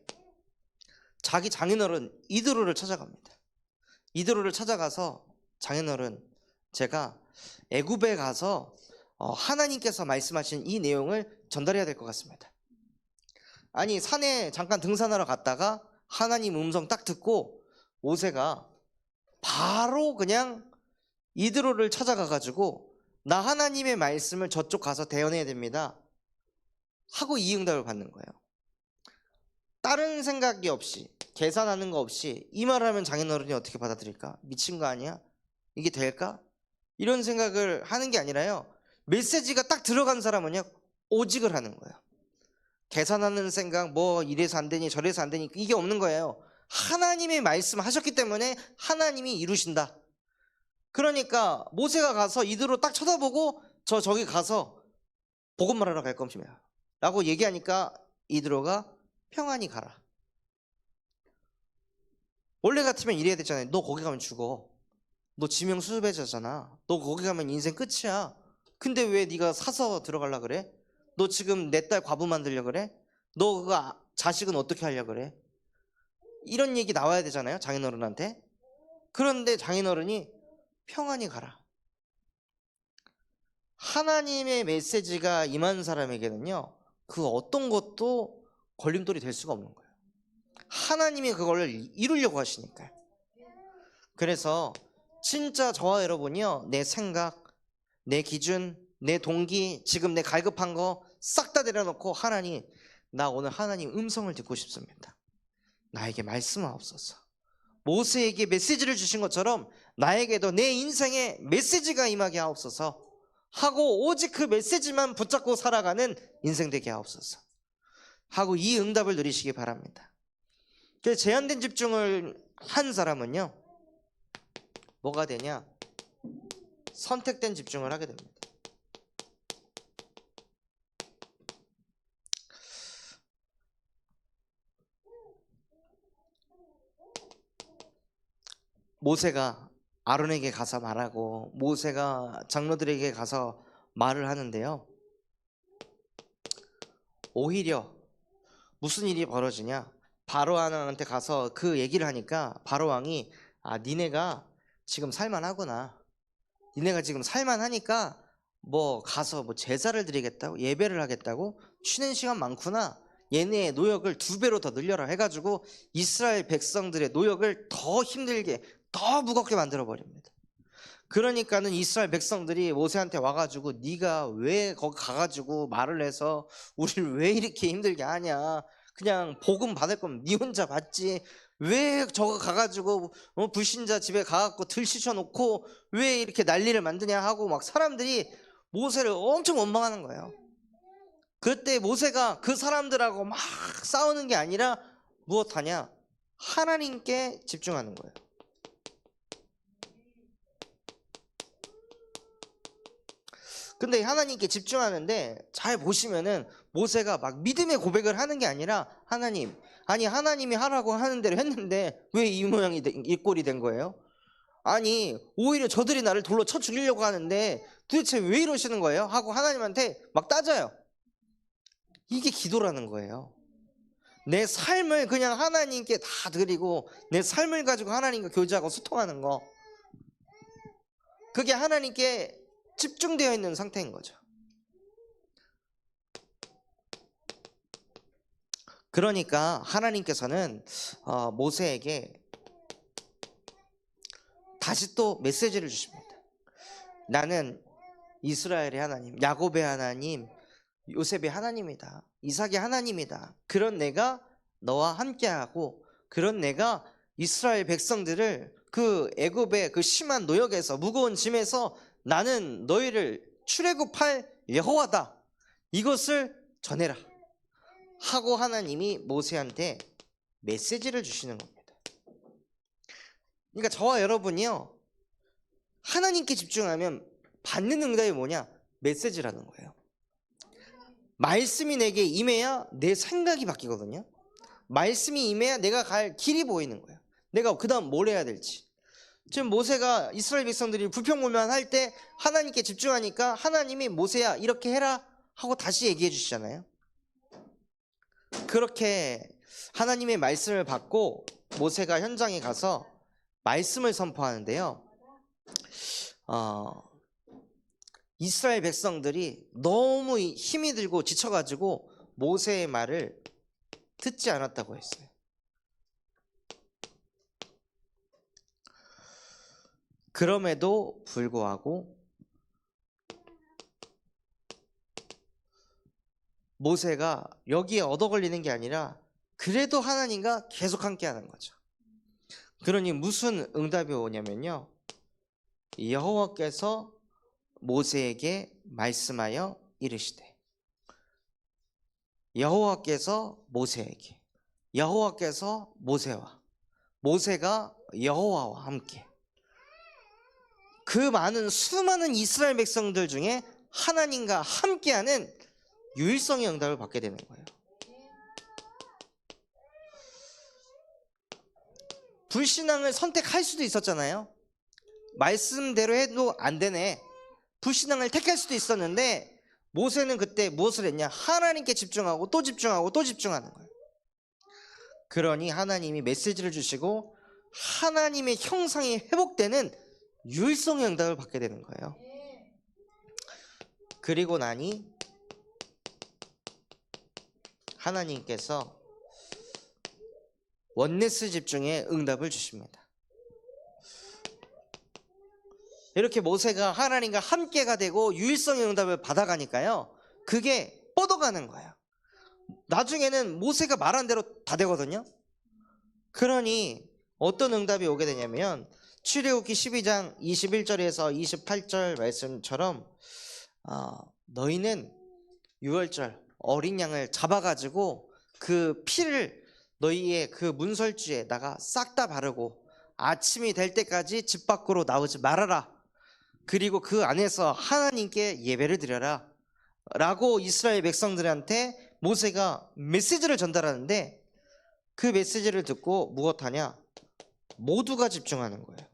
Speaker 1: 자기 장인어른 이드로를 찾아갑니다. 이드로를 찾아가서, 장인어른, 제가 애굽에 가서 하나님께서 말씀하신 이 내용을 전달해야 될 것 같습니다. 아니, 산에 잠깐 등산하러 갔다가 하나님 음성 딱 듣고 모세가 바로 그냥 이드로를 찾아가가지고 나 하나님의 말씀을 저쪽 가서 대언해야 됩니다 하고 이 응답을 받는 거예요. 다른 생각이 없이, 계산하는 거 없이 이 말을 하면 장인어른이 어떻게 받아들일까? 미친 거 아니야? 이게 될까? 이런 생각을 하는 게 아니라요, 메시지가 딱 들어간 사람은요 오직을 하는 거예요. 계산하는 생각, 뭐 이래서 안 되니 저래서 안 되니, 이게 없는 거예요. 하나님의 말씀하셨기 때문에 하나님이 이루신다. 그러니까 모세가 가서 이드로 딱 쳐다보고 저기 가서 복음 말하러 갈 겁니다 라고 얘기하니까 이드로가 평안히 가라. 원래 같으면 이래야 되잖아요. 너 거기 가면 죽어. 너 지명 수배자잖아. 너 거기 가면 인생 끝이야. 근데 왜 네가 사서 들어가려 그래? 너 지금 내 딸 과부 만들려 그래? 너 그 자식은 어떻게 하려 그래? 이런 얘기 나와야 되잖아요, 장인어른한테. 그런데 장인어른이 평안히 가라. 하나님의 메시지가 임한 사람에게는요, 그 어떤 것도 걸림돌이 될 수가 없는 거예요. 하나님이 그걸 이루려고 하시니까요. 그래서 진짜 저와 여러분이요, 내 생각, 내 기준, 내 동기, 지금 내 갈급한 거 싹 다 내려놓고 하나님, 나 오늘 하나님 음성을 듣고 싶습니다. 나에게 말씀하옵소서. 모세에게 메시지를 주신 것처럼 나에게도 내 인생에 메시지가 임하게 하옵소서 하고 오직 그 메시지만 붙잡고 살아가는 인생 되게 하옵소서 하고 이 응답을 누리시기 바랍니다. 그래서 제한된 집중을 한 사람은요, 뭐가 되냐? 선택된 집중을 하게 됩니다. 모세가 아론에게 가서 말하고 모세가 장로들에게 가서 말을 하는데요, 오히려 무슨 일이 벌어지냐? 바로 왕한테 가서 그 얘기를 하니까 바로 왕이 아, 니네가 지금 살만하구나. 니네가 지금 살만하니까 뭐 가서 뭐 제사를 드리겠다고, 예배를 하겠다고, 쉬는 시간 많구나. 얘네의 노역을 2배로 더 늘려라 해가지고 이스라엘 백성들의 노역을 더 힘들게, 더 무겁게 만들어 버립니다. 그러니까는 이스라엘 백성들이 모세한테 와가지고 네가 왜 거기 가가지고 말을 해서 우리를 왜 이렇게 힘들게 하냐, 그냥 복음 받을 거면 네 혼자 받지, 왜 저거 가가지고 불신자 집에 가갖고 들 씻어놓고 왜 이렇게 난리를 만드냐 하고 막 사람들이 모세를 엄청 원망하는 거예요. 그때 모세가 그 사람들하고 막 싸우는 게 아니라 무엇하냐, 하나님께 집중하는 거예요. 근데 하나님께 집중하는데 잘 보시면은 모세가 막 믿음의 고백을 하는 게 아니라, 하나님, 아니 하나님이 하라고 하는 대로 했는데 왜 이 모양이 이 꼴이 된 거예요? 아니 오히려 저들이 나를 돌로 쳐 죽이려고 하는데 도대체 왜 이러시는 거예요? 하고 하나님한테 막 따져요. 이게 기도라는 거예요. 내 삶을 그냥 하나님께 다 드리고 내 삶을 가지고 하나님과 교제하고 소통하는 거, 그게 하나님께 집중되어 있는 상태인 거죠. 그러니까 하나님께서는 모세에게 다시 또 메시지를 주십니다. 나는 이스라엘의 하나님, 야곱의 하나님, 요셉의 하나님이다. 이삭의 하나님이다. 그런 내가 너와 함께하고, 그런 내가 이스라엘 백성들을 그 애굽의 그 심한 노역에서, 무거운 짐에서 나는 너희를 출애굽할 여호와다, 이것을 전해라 하고 하나님이 모세한테 메시지를 주시는 겁니다. 그러니까 저와 여러분이요, 하나님께 집중하면 받는 응답이 뭐냐? 메시지라는 거예요. 말씀이 내게 임해야 내 생각이 바뀌거든요. 말씀이 임해야 내가 갈 길이 보이는 거예요. 내가 그 다음 뭘 해야 될지. 지금 모세가 이스라엘 백성들이 불평불만할 때 하나님께 집중하니까 하나님이 모세야 이렇게 해라 하고 다시 얘기해 주시잖아요. 그렇게 하나님의 말씀을 받고 모세가 현장에 가서 말씀을 선포하는데요, 이스라엘 백성들이 너무 힘이 들고 지쳐가지고 모세의 말을 듣지 않았다고 했어요. 그럼에도 불구하고 모세가 여기에 얻어 걸리는 게 아니라 그래도 하나님과 계속 함께 하는 거죠. 그러니 무슨 응답이 오냐면요, 여호와께서 모세에게 말씀하여 이르시되, 여호와께서 모세에게, 여호와께서 모세와, 모세가 여호와와 함께, 그 많은 수많은 이스라엘 백성들 중에 하나님과 함께하는 유일성의 응답을 받게 되는 거예요. 불신앙을 선택할 수도 있었잖아요. 말씀대로 해도 안 되네, 불신앙을 택할 수도 있었는데 모세는 그때 무엇을 했냐? 하나님께 집중하고 또 집중하고 또 집중하는 거예요. 그러니 하나님이 메시지를 주시고 하나님의 형상이 회복되는 유일성의 응답을 받게 되는 거예요. 그리고 나니 하나님께서 원네스 집중의 응답을 주십니다. 이렇게 모세가 하나님과 함께가 되고 유일성의 응답을 받아가니까요, 그게 뻗어가는 거예요. 나중에는 모세가 말한 대로 다 되거든요. 그러니 어떤 응답이 오게 되냐면 출애굽기 12장 21절에서 28절 말씀처럼 너희는 유월절 어린 양을 잡아가지고 그 피를 너희의 그 문설주에다가 싹 다 바르고 아침이 될 때까지 집 밖으로 나오지 말아라. 그리고 그 안에서 하나님께 예배를 드려라 라고 이스라엘 백성들한테 모세가 메시지를 전달하는데, 그 메시지를 듣고 무엇하냐? 모두가 집중하는 거예요.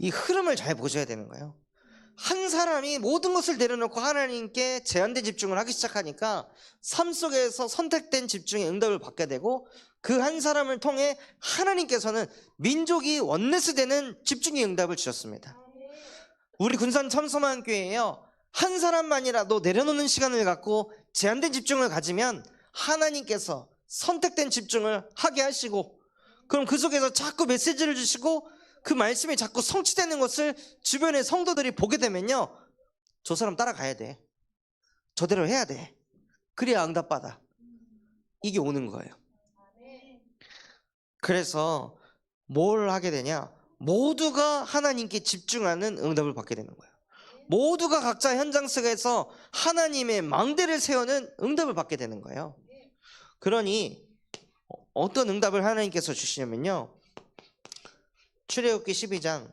Speaker 1: 이 흐름을 잘 보셔야 되는 거예요. 한 사람이 모든 것을 내려놓고 하나님께 제한된 집중을 하기 시작하니까 삶 속에서 선택된 집중의 응답을 받게 되고, 그 한 사람을 통해 하나님께서는 민족이 원네스되는 집중의 응답을 주셨습니다. 우리 군산 참소만교회에요, 한 사람만이라도 내려놓는 시간을 갖고 제한된 집중을 가지면 하나님께서 선택된 집중을 하게 하시고, 그럼 그 속에서 자꾸 메시지를 주시고 그 말씀이 자꾸 성취되는 것을 주변의 성도들이 보게 되면요, 저 사람 따라가야 돼, 저대로 해야 돼, 그래야 응답받아, 이게 오는 거예요. 그래서 뭘 하게 되냐, 모두가 하나님께 집중하는 응답을 받게 되는 거예요. 모두가 각자 현장 속에서 하나님의 망대를 세우는 응답을 받게 되는 거예요. 그러니 어떤 응답을 하나님께서 주시냐면요, 출애굽기 12장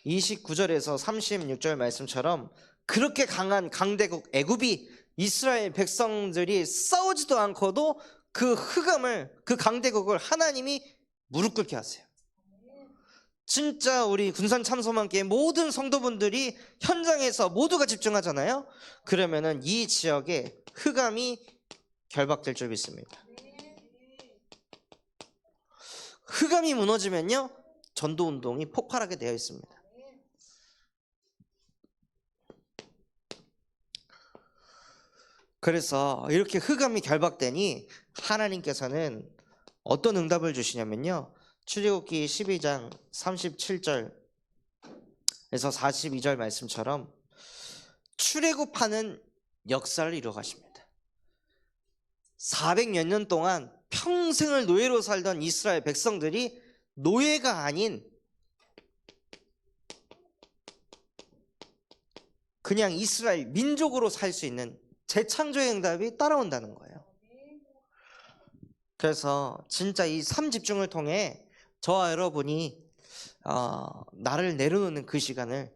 Speaker 1: 29절에서 36절 말씀처럼 그렇게 강한 강대국 애굽이 이스라엘 백성들이 싸우지도 않고도 그 흑암을, 그 강대국을 하나님이 무릎 꿇게 하세요. 진짜 우리 군산 참소만교회 모든 성도분들이 현장에서 모두가 집중하잖아요. 그러면은 이 지역에 흑암이 결박될 줄 믿습니다. 흑암이 무너지면요, 전도운동이 폭발하게 되어 있습니다. 그래서 이렇게 흑암이 결박되니 하나님께서는 어떤 응답을 주시냐면요, 출애굽기 12장 37절에서 42절 말씀처럼 출애굽하는 역사를 이루어 가십니다. 400여 년 동안 평생을 노예로 살던 이스라엘 백성들이 노예가 아닌 그냥 이스라엘 민족으로 살 수 있는 재창조의 응답이 따라온다는 거예요. 그래서 진짜 이 삶 집중을 통해 저와 여러분이 나를 내려놓는 그 시간을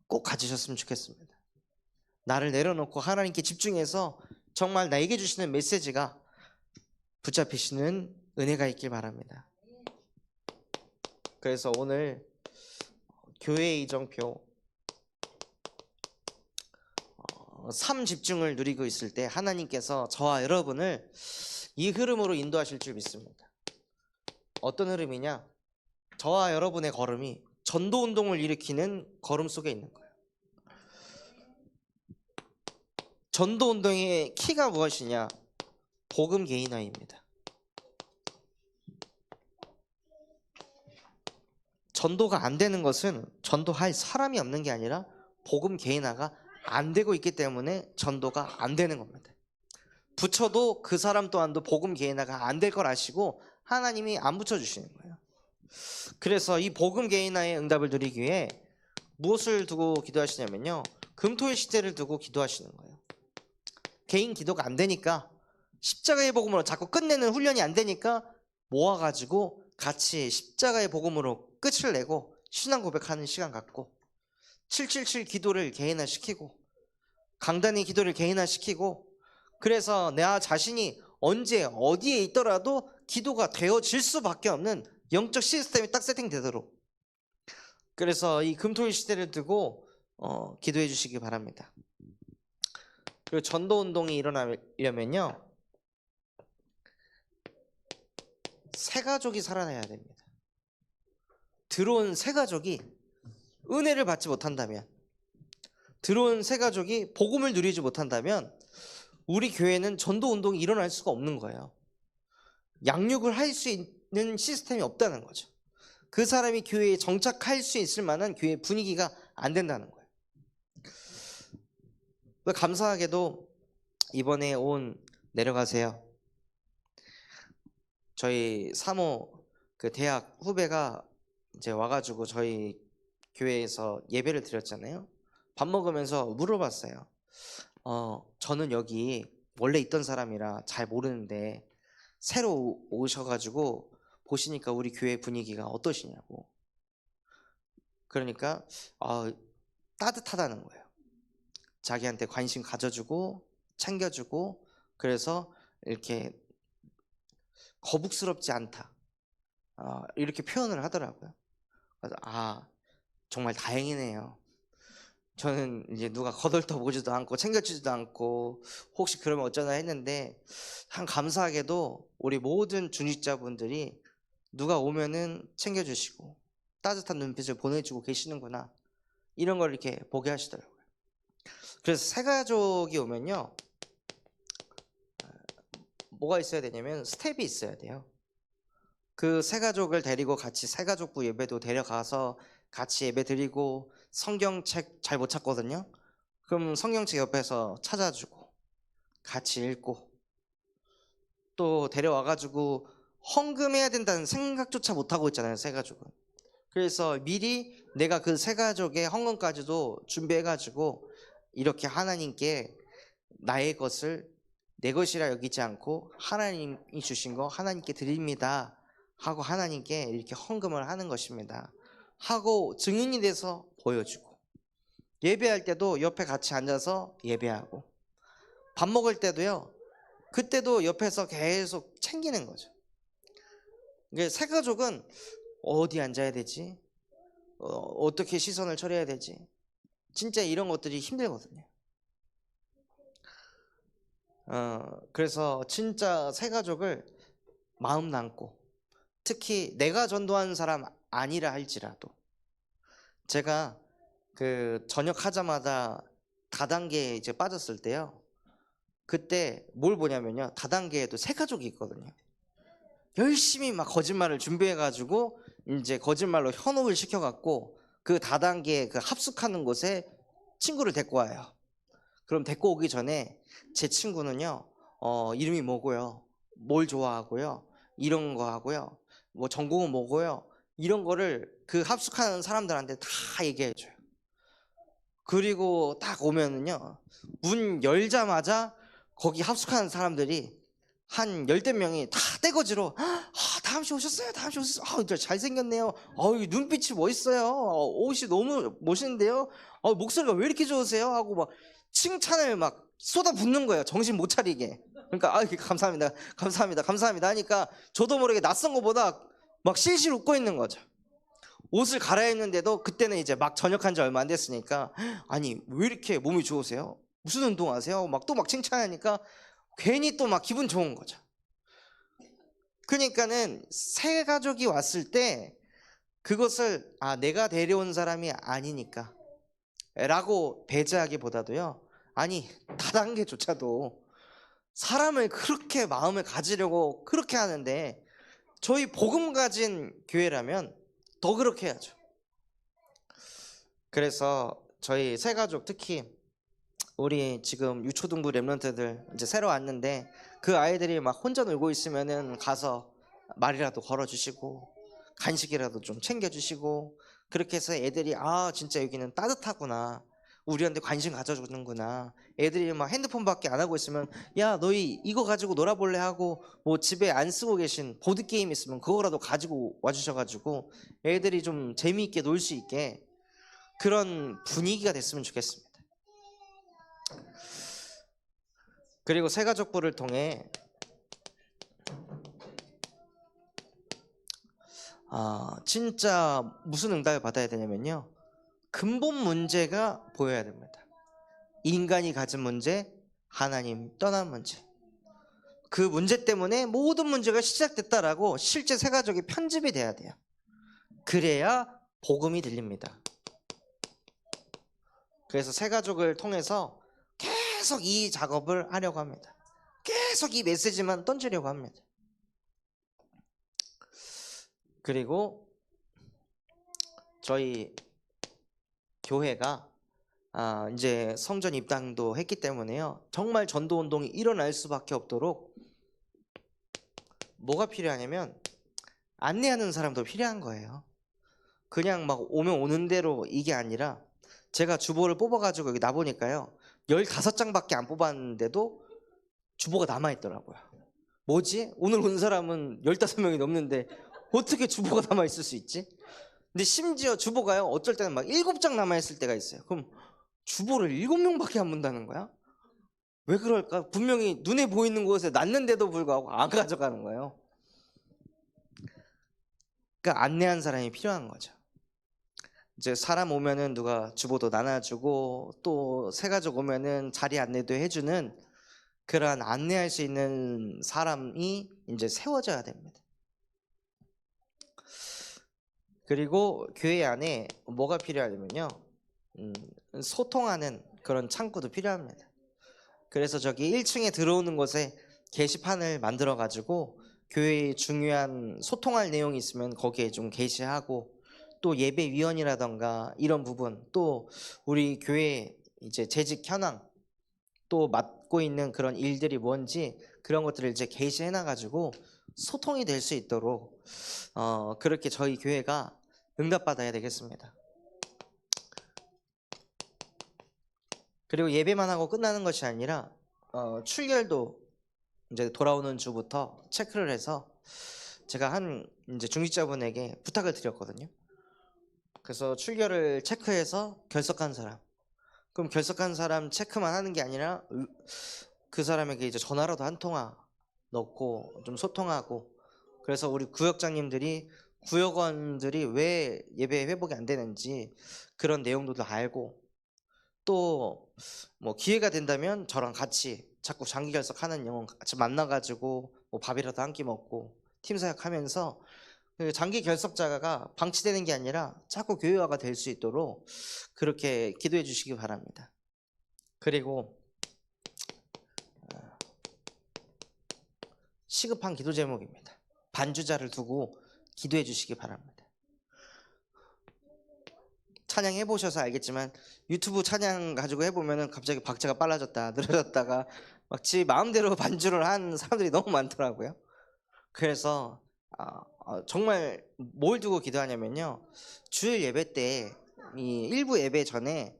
Speaker 1: 꼭 가지셨으면 좋겠습니다. 나를 내려놓고 하나님께 집중해서 정말 나에게 주시는 메시지가 붙잡히시는 은혜가 있길 바랍니다. 그래서 오늘 교회 이정표 삶 집중을 누리고 있을 때 하나님께서 저와 여러분을 이 흐름으로 인도하실 줄 믿습니다. 어떤 흐름이냐? 저와 여러분의 걸음이 전도운동을 일으키는 걸음 속에 있는 거예요. 전도운동의 키가 무엇이냐? 복음 개인화입니다. 전도가 안 되는 것은 전도할 사람이 없는 게 아니라 복음 개인화가 안 되고 있기 때문에 전도가 안 되는 겁니다. 붙여도 그 사람 또한도 복음 개인화가 안 될 걸 아시고 하나님이 안 붙여주시는 거예요. 그래서 이 복음 개인화의 응답을 누리기 위해 무엇을 두고 기도하시냐면요, 금토일 시대를 두고 기도하시는 거예요. 개인 기도가 안 되니까, 십자가의 복음으로 자꾸 끝내는 훈련이 안 되니까 모아가지고 같이 십자가의 복음으로 끝을 내고 신앙 고백하는 시간 갖고, 777 기도를 개인화시키고 강단의 기도를 개인화시키고, 그래서 내 자신이 언제 어디에 있더라도 기도가 되어질 수밖에 없는 영적 시스템이 딱 세팅되도록, 그래서 이 금토일 시대를 두고 기도해 주시기 바랍니다. 그리고 전도운동이 일어나려면요, 새 가족이 살아나야 됩니다. 들어온 새 가족이 은혜를 받지 못한다면, 들어온 새 가족이 복음을 누리지 못한다면 우리 교회는 전도운동이 일어날 수가 없는 거예요. 양육을 할 수 있는 시스템이 없다는 거죠. 그 사람이 교회에 정착할 수 있을 만한 교회 분위기가 안 된다는 거예요. 감사하게도 이번에 내려가세요, 저희 사모 그 대학 후배가 이제 와가지고 저희 교회에서 예배를 드렸잖아요. 밥 먹으면서 물어봤어요. 저는 여기 원래 있던 사람이라 잘 모르는데 새로 오셔가지고 보시니까 우리 교회 분위기가 어떠시냐고. 그러니까 따뜻하다는 거예요. 자기한테 관심 가져주고 챙겨주고, 그래서 이렇게 거북스럽지 않다, 이렇게 표현을 하더라고요. 그래서 정말 다행이네요. 저는 이제 누가 거들떠 보지도 않고 챙겨주지도 않고 혹시 그러면 어쩌나 했는데, 참 감사하게도 우리 모든 중직자분들이 누가 오면은 챙겨주시고 따뜻한 눈빛을 보내주고 계시는구나, 이런 걸 이렇게 보게 하시더라고요. 그래서 새가족이 오면요, 뭐가 있어야 되냐면 스텝이 있어야 돼요. 그 새가족을 데리고 같이 새가족부 예배도 데려가서 같이 예배 드리고, 성경책 잘 못 찾거든요. 그럼 성경책 옆에서 찾아주고 같이 읽고, 또 데려와가지고 헌금해야 된다는 생각조차 못하고 있잖아요, 새가족은. 그래서 미리 내가 그 새가족의 헌금까지도 준비해가지고 이렇게 하나님께 나의 것을 내 것이라 여기지 않고 하나님이 주신 거 하나님께 드립니다 하고 하나님께 이렇게 헌금을 하는 것입니다 하고 증인이 돼서 보여주고, 예배할 때도 옆에 같이 앉아서 예배하고, 밥 먹을 때도요, 그때도 옆에서 계속 챙기는 거죠. 새가족은 어디 앉아야 되지? 어떻게 시선을 처리해야 되지? 진짜 이런 것들이 힘들거든요. 그래서 진짜 새가족을 마음 남고, 특히 내가 전도하는 사람 아니라 할지라도, 제가 그 전역하자마자 다단계에 이제 빠졌을 때요, 그때 뭘 보냐면요, 다단계에도 새가족이 있거든요. 열심히 막 거짓말을 준비해가지고 이제 거짓말로 현혹을 시켜갖고 그 다단계 그 합숙하는 곳에 친구를 데리고 와요. 그럼 데리고 오기 전에 제 친구는요, 이름이 뭐고요, 뭘 좋아하고요, 이런 거 하고요, 뭐 전공은 뭐고요, 이런 거를 그 합숙하는 사람들한테 다 얘기해줘요. 그리고 딱 오면은요, 문 열자마자 거기 합숙하는 사람들이 한 10대 명이 다 떼거지로 다음시 오셨어요, 다음시 오셨어요, 잘생겼네요, 눈빛이 멋있어요, 옷이 너무 멋있는데요, 목소리가 왜 이렇게 좋으세요 하고 막 칭찬을 막 쏟아붓는 거예요, 정신 못 차리게. 그러니까 감사합니다, 감사합니다, 감사합니다 하니까 저도 모르게 낯선 것보다 막 실실 웃고 있는 거죠. 옷을 갈아입는데도 그때는 이제 막 전역한 지 얼마 안 됐으니까, 아니 왜 이렇게 몸이 좋으세요, 무슨 운동하세요, 막 또 막 칭찬하니까 괜히 또 막 기분 좋은 거죠. 그러니까는 새 가족이 왔을 때 그것을 내가 데려온 사람이 아니니까 라고 배제하기보다도요, 아니 다단계조차도 사람을 그렇게 마음을 가지려고 그렇게 하는데, 저희 복음 가진 교회라면 더 그렇게 해야죠. 그래서 저희 새가족, 특히 우리 지금 유초등부 랩런트들 이제 새로 왔는데, 그 아이들이 막 혼자 놀고 있으면은 가서 말이라도 걸어주시고 간식이라도 좀 챙겨주시고, 그렇게 해서 애들이 진짜 여기는 따뜻하구나, 우리한테 관심 가져주는구나. 애들이 막 핸드폰밖에 안 하고 있으면 야 너희 이거 가지고 놀아볼래 하고, 뭐 집에 안 쓰고 계신 보드게임 있으면 그거라도 가지고 와주셔가지고 애들이 좀 재미있게 놀 수 있게 그런 분위기가 됐으면 좋겠습니다. 그리고 새가족부를 통해 진짜 무슨 응답을 받아야 되냐면요, 근본 문제가 보여야 됩니다. 인간이 가진 문제, 하나님 떠난 문제, 그 문제 때문에 모든 문제가 시작됐다라고 실제 새가족이 편집이 돼야 돼요. 그래야 복음이 들립니다. 그래서 새가족을 통해서 계속 이 작업을 하려고 합니다. 계속 이 메시지만 던지려고 합니다. 그리고 저희 교회가 이제 성전 입당도 했기 때문에요, 정말 전도운동이 일어날 수밖에 없도록 뭐가 필요하냐면 안내하는 사람도 필요한 거예요. 그냥 막 오면 오는 대로 이게 아니라, 제가 주보를 뽑아가지고 여기 놔보니까요, 15장밖에 안 뽑았는데도 주보가 남아있더라고요. 뭐지? 오늘 온 사람은 15명이 넘는데 어떻게 주보가 남아있을 수 있지? 근데 심지어 주보가요, 어쩔 때는 막 7장 남아있을 때가 있어요. 그럼 주보를 7명밖에 안 본다는 거야? 왜 그럴까? 분명히 눈에 보이는 곳에 놨는데도 불구하고 안 가져가는 거예요. 그러니까 안내한 사람이 필요한 거죠. 이제 사람 오면은 누가 주보도 나눠주고 또 새가족 오면은 자리 안내도 해주는 그러한 안내할 수 있는 사람이 이제 세워져야 됩니다. 그리고 교회 안에 뭐가 필요하냐면요, 소통하는 그런 창구도 필요합니다. 그래서 저기 1층에 들어오는 곳에 게시판을 만들어 가지고 교회의 중요한 소통할 내용이 있으면 거기에 좀 게시하고, 또 예배위원이라던가 이런 부분, 또 우리 교회 이제 재직 현황, 또 맡고 있는 그런 일들이 뭔지 그런 것들을 이제 게시해 놔 가지고 소통이 될 수 있도록 그렇게 저희 교회가 응답받아야 되겠습니다. 그리고 예배만 하고 끝나는 것이 아니라 출결도 이제 돌아오는 주부터 체크를 해서 제가 한 이제 중직자분에게 부탁을 드렸거든요. 그래서 출결을 체크해서 결석한 사람, 그럼 결석한 사람 체크만 하는 게 아니라 그 사람에게 이제 전화라도 한 통화 넣고 좀 소통하고, 그래서 우리 구역장님들이 구역원들이 왜 예배 회복이 안 되는지 그런 내용들도 알고, 또 뭐 기회가 된다면 저랑 같이 자꾸 장기 결석하는 영혼 같이 만나가지고 뭐 밥이라도 한 끼 먹고 팀 사역하면서 그 장기 결석자가 방치되는 게 아니라 자꾸 교회화가 될 수 있도록 그렇게 기도해 주시기 바랍니다. 그리고 시급한 기도 제목입니다. 반주자를 두고 기도해 주시기 바랍니다. 찬양 해보셔서 알겠지만 유튜브 찬양 가지고 해보면은 갑자기 박자가 빨라졌다 늘어졌다가 막 지 마음대로 반주를 한 사람들이 너무 많더라고요. 그래서 정말 뭘 두고 기도하냐면요, 주일 예배 때 이 일부 예배 전에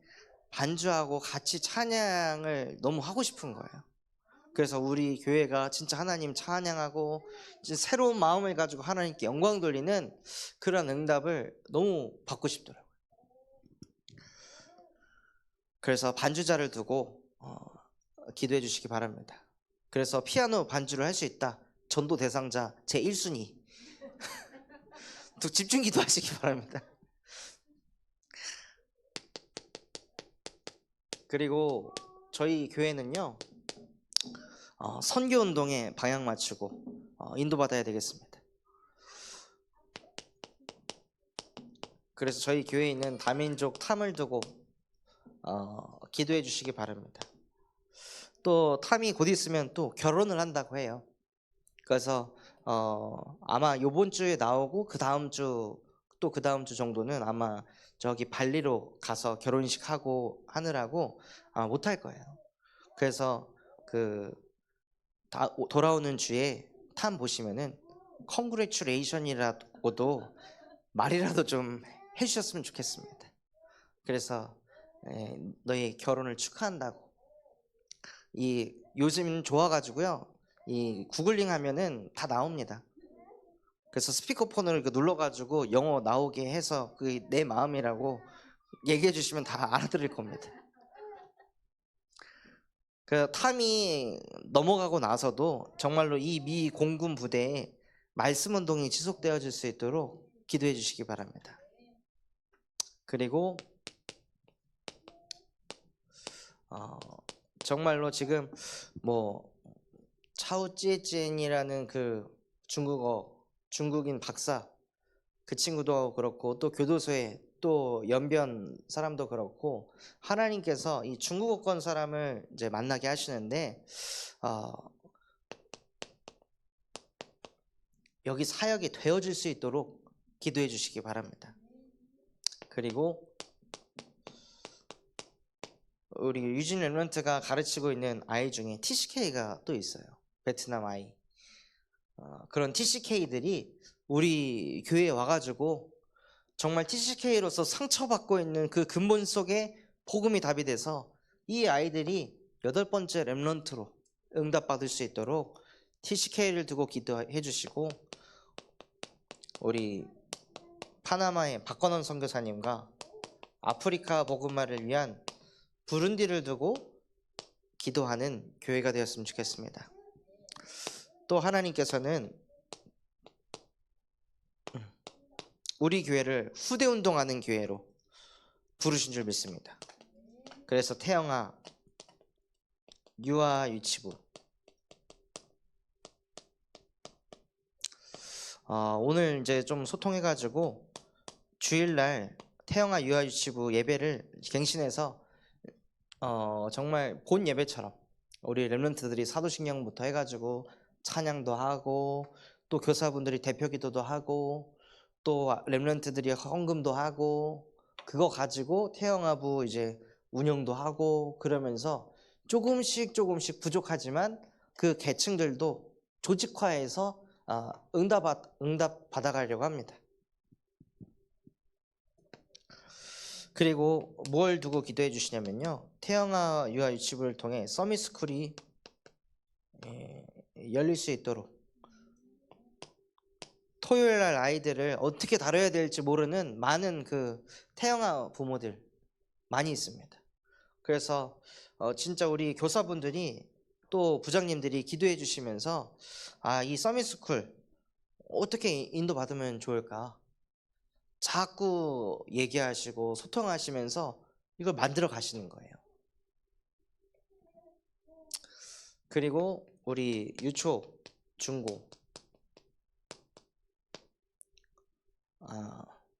Speaker 1: 반주하고 같이 찬양을 너무 하고 싶은 거예요. 그래서 우리 교회가 진짜 하나님 찬양하고 새로운 마음을 가지고 하나님께 영광 돌리는 그런 응답을 너무 받고 싶더라고요. 그래서 반주자를 두고 기도해 주시기 바랍니다. 그래서 피아노 반주를 할 수 있다, 전도 대상자 제 1순위 집중 기도하시기 바랍니다. 그리고 저희 교회는요, 선교 운동에 방향 맞추고 인도받아야 되겠습니다. 그래서 저희 교회에 있는 다민족 탐을 두고 기도해 주시기 바랍니다. 또 탐이 곧 있으면 또 결혼을 한다고 해요. 그래서 아마 요번 주에 나오고 그 다음 주, 또 그 다음 주 정도는 아마 저기 발리로 가서 결혼식 하고 하느라고 아마 못할 거예요. 그래서 그 돌아오는 주에 탐 보시면은 컨그레츄레이션이라고도 말이라도 좀 해주셨으면 좋겠습니다. 그래서 너의 결혼을 축하한다고. 이 요즘 좋아가지고요, 이 구글링 하면은 다 나옵니다. 그래서 스피커폰을 눌러가지고 영어 나오게 해서 그 내 마음이라고 얘기해 주시면 다 알아들을 겁니다. 그 탐이 넘어가고 나서도 정말로 이 미 공군 부대에 말씀 운동이 지속되어질 수 있도록 기도해 주시기 바랍니다. 그리고 정말로 지금 뭐 차우찌엔이라는 그 중국인 박사, 그 친구도 그렇고 또 교도소에 또 연변 사람도 그렇고 하나님께서 이 중국어권 사람을 이제 만나게 하시는데 여기 사역이 되어질 수 있도록 기도해 주시기 바랍니다. 그리고 우리 유진 랩런트가 가르치고 있는 아이 중에 TCK가 또 있어요. 베트남 아이. 그런 TCK들이 우리 교회에 와가지고 정말 TCK로서 상처받고 있는 그 근본 속에 복음이 답이 돼서 이 아이들이 8번째 랩런트로 응답받을 수 있도록 TCK를 두고 기도해 주시고, 우리 파나마의 박건원 선교사님과 아프리카 복음화를 위한 부룬디를 두고 기도하는 교회가 되었으면 좋겠습니다. 또 하나님께서는 우리 교회를 후대 운동하는 교회로, 부르신 줄 믿습니다. 그래서 태영아 유아유치부 오늘 이제 좀 소통해가지고 주일날 태영아 유아유치부 예배를 갱신해서 정말 본 예배처럼 우리 렘넌트들이 사도신경부터 해가지고 찬양도 하고 또 교사분들이 대표기도도 하고 또 렘넌트들이 헌금도 하고 그거 가지고 태영아부 이제 운영도 하고 그러면서 조금씩 부족하지만 그 계층들도 조직화해서 응답 받아가려고 합니다. 그리고 뭘 두고 기도해 주시냐면요, 태영아 유아유치부를 통해 서밋스쿨이 열릴 수 있도록 토요일날 아이들을 어떻게 다뤄야 될지 모르는 많은 그 태영아 부모들 많이 있습니다. 그래서 진짜 우리 교사분들이 또 부장님들이 기도해 주시면서 이 서밋스쿨 어떻게 인도받으면 좋을까 자꾸 얘기하시고 소통하시면서 이걸 만들어 가시는 거예요. 그리고 우리 유초, 중고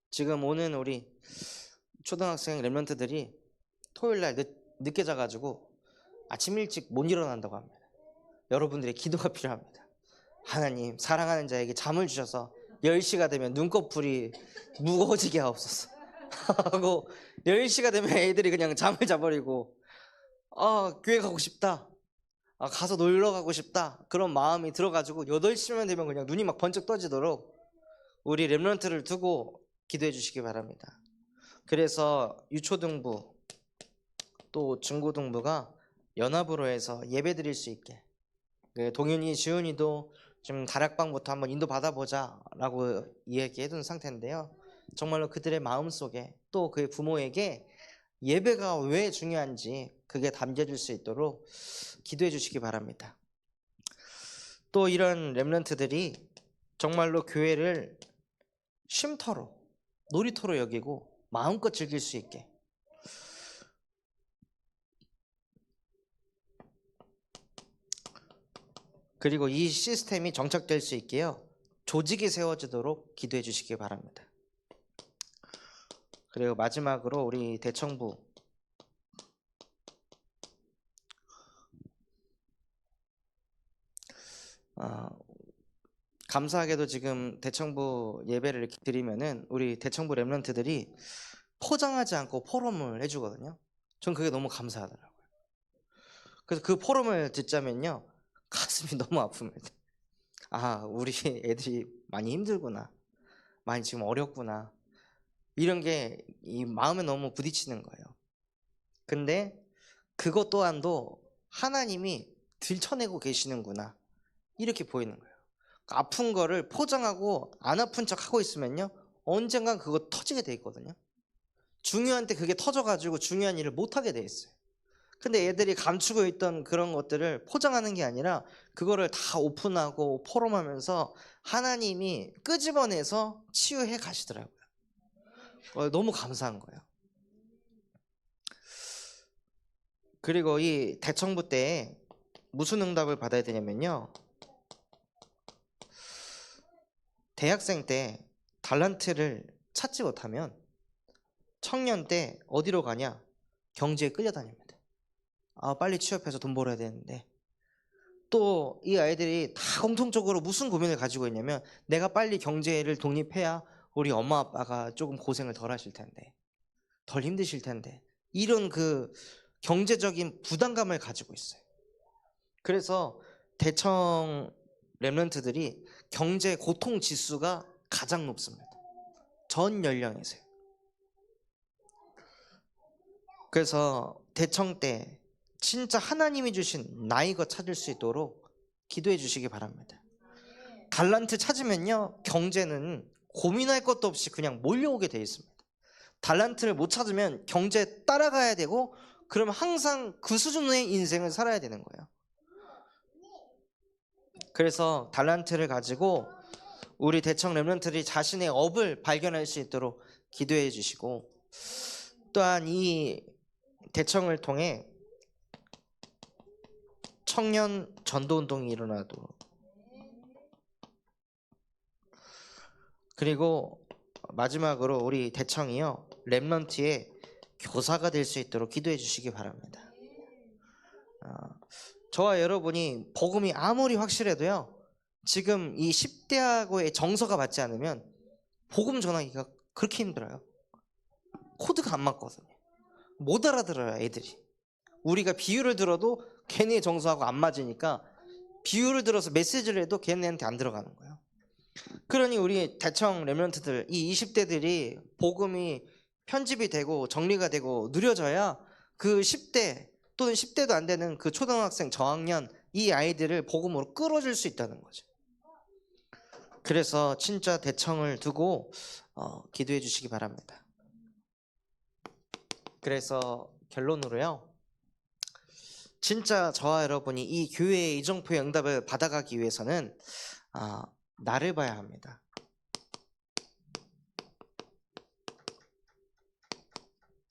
Speaker 1: 지금 오는 우리 초등학생 렘넌트들이 토요일날 늦게 자가지고 아침 일찍 못 일어난다고 합니다. 여러분들의 기도가 필요합니다. 하나님, 사랑하는 자에게 잠을 주셔서 10시가 되면 눈꺼풀이 무거워지게 하옵소서 하고 10시가 되면 애들이 그냥 잠을 자버리고 교회 가고 싶다, 가서 놀러 가고 싶다, 그런 마음이 들어가지고 8시면 되면 그냥 눈이 막 번쩍 떠지도록 우리 렘넌트를 두고 기도해 주시기 바랍니다. 그래서 유초등부 또 중고등부가 연합으로 해서 예배 드릴 수 있게, 동윤이, 지훈이도 좀 다락방부터 한번 인도 받아보자 라고 이야기해둔 상태인데요, 정말로 그들의 마음속에 또 그의 부모에게 예배가 왜 중요한지 그게 담겨질 수 있도록 기도해 주시기 바랍니다. 또 이런 렘넌트들이 정말로 교회를 쉼터로, 놀이터로 여기고 마음껏 즐길 수 있게, 그리고 이 시스템이 정착될 수 있게요, 조직이 세워지도록 기도해 주시기 바랍니다. 그리고 마지막으로 우리 대청부 감사하게도 지금 대청부 예배를 이렇게 드리면은 우리 대청부 렘넌트들이 포장하지 않고 포럼을 해주거든요. 전 그게 너무 감사하더라고요. 그래서 그 포럼을 듣자면요, 가슴이 너무 아픕니다. 우리 애들이 많이 힘들구나, 많이 지금 어렵구나, 이런 게 이 마음에 너무 부딪히는 거예요. 근데 그것 또한도 하나님이 들춰내고 계시는구나, 이렇게 보이는 거예요. 아픈 거를 포장하고 안 아픈 척 하고 있으면요, 언젠간 그거 터지게 돼 있거든요. 중요한 때 그게 터져가지고 중요한 일을 못하게 돼 있어요. 근데 애들이 감추고 있던 그런 것들을 포장하는 게 아니라 그거를 다 오픈하고 포럼하면서 하나님이 끄집어내서 치유해 가시더라고요. 너무 감사한 거예요. 그리고 이 대청부 때 무슨 응답을 받아야 되냐면요, 대학생 때 달란트를 찾지 못하면 청년 때 어디로 가냐? 경제에 끌려다닙니다. 빨리 취업해서 돈 벌어야 되는데, 또 이 아이들이 다 공통적으로 무슨 고민을 가지고 있냐면, 내가 빨리 경제를 독립해야 우리 엄마 아빠가 조금 고생을 덜 하실 텐데, 덜 힘드실 텐데, 이런 그 경제적인 부담감을 가지고 있어요. 그래서 대청 렘넌트들이 경제 고통 지수가 가장 높습니다. 전 연령에서요. 그래서 대청 때 진짜 하나님이 주신 나이거 찾을 수 있도록 기도해 주시기 바랍니다. 달란트 찾으면요, 경제는 고민할 것도 없이 그냥 몰려오게 되어 있습니다. 달란트를 못 찾으면 경제에 따라가야 되고, 그러면 항상 그 수준의 인생을 살아야 되는 거예요. 그래서 달란트를 가지고 우리 대청 렘넌트들이 자신의 업을 발견할 수 있도록 기도해 주시고, 또한 이 대청을 통해 청년 전도 운동이 일어나도록, 그리고 마지막으로 우리 대청이요 렘넌트의 교사가 될 수 있도록 기도해 주시기 바랍니다. 저와 여러분이 복음이 아무리 확실해도요 지금 이 10대하고의 정서가 맞지 않으면 복음 전하기가 그렇게 힘들어요. 코드가 안 맞거든요. 못 알아들어요 애들이. 우리가 비유를 들어도 걔네의 정서하고 안 맞으니까 비유를 들어서 메시지를 해도 걔네한테 안 들어가는 거예요. 그러니 우리 대청 렘넌트들, 이 20대들이 복음이 편집이 되고 정리가 되고 누려져야 그 10대 또는 10대도 안 되는 그 초등학생 저학년 이 아이들을 복음으로 끌어줄 수 있다는 거죠. 그래서 진짜 대청을 두고 기도해 주시기 바랍니다. 그래서 결론으로요, 진짜 저와 여러분이 이 교회의 이정표의 응답을 받아가기 위해서는 나를 봐야 합니다.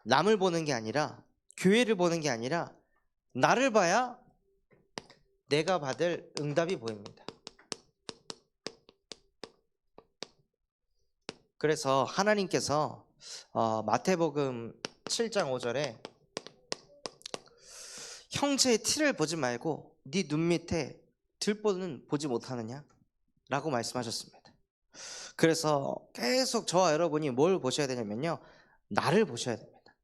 Speaker 1: 남을 보는 게 아니라, 교회를 보는 게 아니라 나를 봐야 내가 받을 응답이 보입니다. 그래서 하나님께서 마태복음 7장 5절에 형제의 티를 보지 말고 네 눈 밑에 들보는 보지 못하느냐? 라고 말씀하셨습니다. 그래서 계속 저와 여러분이 뭘 보셔야 되냐면요, 나를 보셔야 됩니다.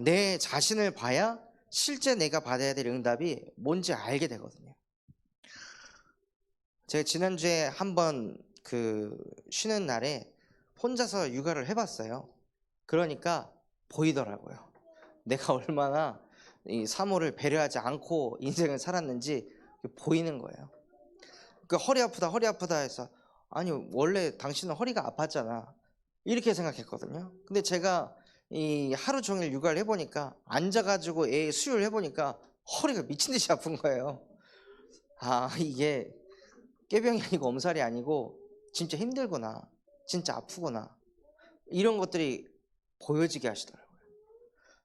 Speaker 1: 내 자신을 봐야 실제 내가 받아야 될 응답이 뭔지 알게 되거든요. 제가 지난주에 한번 쉬는 날에 혼자서 육아를 해봤어요. 그러니까 보이더라고요. 내가 얼마나 이 사모를 배려하지 않고 인생을 살았는지 보이는 거예요. 허리 아프다 해서, 아니 원래 당신은 허리가 아팠잖아 이렇게 생각했거든요. 근데 제가 이 하루 종일 육아를 해보니까, 앉아가지고 애 수유를 해보니까 허리가 미친 듯이 아픈 거예요. 이게 꾀병이 아니고 엄살이 아니고 진짜 힘들구나, 진짜 아프구나, 이런 것들이 보여지게 하시더라고요.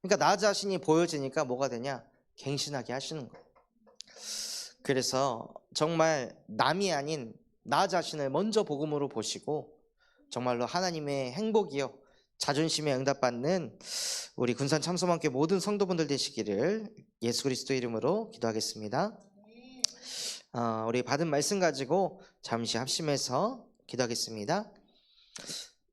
Speaker 1: 그러니까 나 자신이 보여지니까 뭐가 되냐, 갱신하게 하시는 거예요. 그래서 정말 남이 아닌 나 자신을 먼저 복음으로 보시고 정말로 하나님의 행복이요 자존심에 응답받는 우리 군산 참소망교회 모든 성도분들 되시기를 예수 그리스도 이름으로 기도하겠습니다. 우리 받은 말씀 가지고 잠시 합심해서 기도하겠습니다.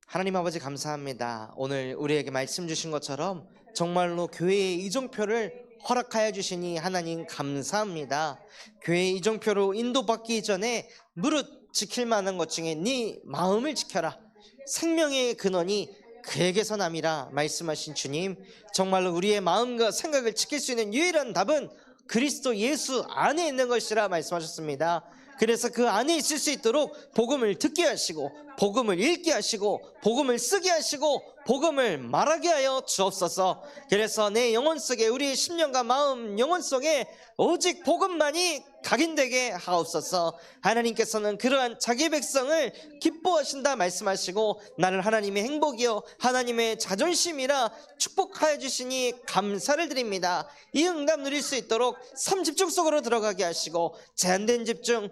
Speaker 1: 하나님 아버지 감사합니다. 오늘 우리에게 말씀 주신 것처럼 정말로 교회의 이정표를 허락하여 주시니 하나님 감사합니다. 교회의 이정표로 인도받기 전에 무릇 지킬 만한 것 중에 네 마음을 지켜라, 생명의 근원이 그에게서 남이라 말씀하신 주님, 정말로 우리의 마음과 생각을 지킬 수 있는 유일한 답은 그리스도 예수 안에 있는 것이라 말씀하셨습니다. 그래서 그 안에 있을 수 있도록 복음을 듣게 하시고 복음을 읽게 하시고 복음을 쓰게 하시고 복음을 말하게 하여 주옵소서. 그래서 내 영혼 속에, 우리의 심령과 마음 영혼 속에 오직 복음만이 각인되게 하옵소서. 하나님께서는 그러한 자기 백성을 기뻐하신다 말씀하시고 나는 하나님의 행복이요 하나님의 자존심이라 축복하여 주시니 감사를 드립니다. 이 응답 누릴 수 있도록 삶 집중 속으로 들어가게 하시고 제한된 집중,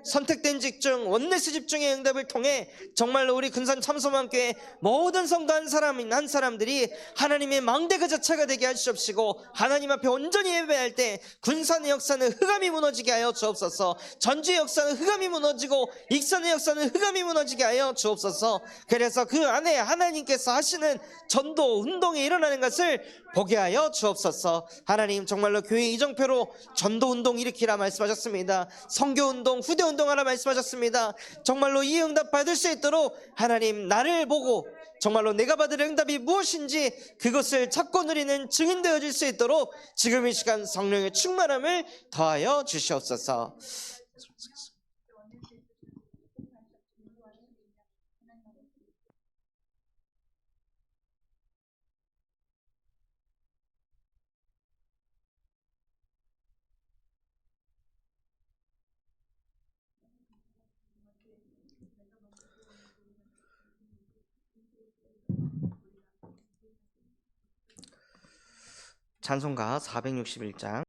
Speaker 1: 선택된 집중, 원네스 집중의 응답을 통해 정말로 우리 군산 참소망교회 모든 성도 한 사람들이 하나님의 망대 그 자체가 되게 하시옵시고 하나님 앞에 온전히 예배할 때 군산의 역사는 흑암이 무너지게 하여 주옵소서. 전주의 역사는 흑암이 무너지고 익선의 역사는 흑암이 무너지게 하여 주옵소서. 그래서 그 안에 하나님께서 하시는 전도 운동이 일어나는 것을 보게 하여 주옵소서. 하나님 정말로 교회 이정표로 전도 운동 일으키라 말씀하셨습니다. 선교 운동, 후대 운동하라 말씀하셨습니다. 정말로 이 응답 받을 수 있도록 하나님 나를 보고 정말로 내가 받을 응답이 무엇인지 그것을 찾고 누리는 증인 되어질 수 있도록 지금 이 시간 성령의 충만함을 더하여 주시옵소서. 찬송가 461장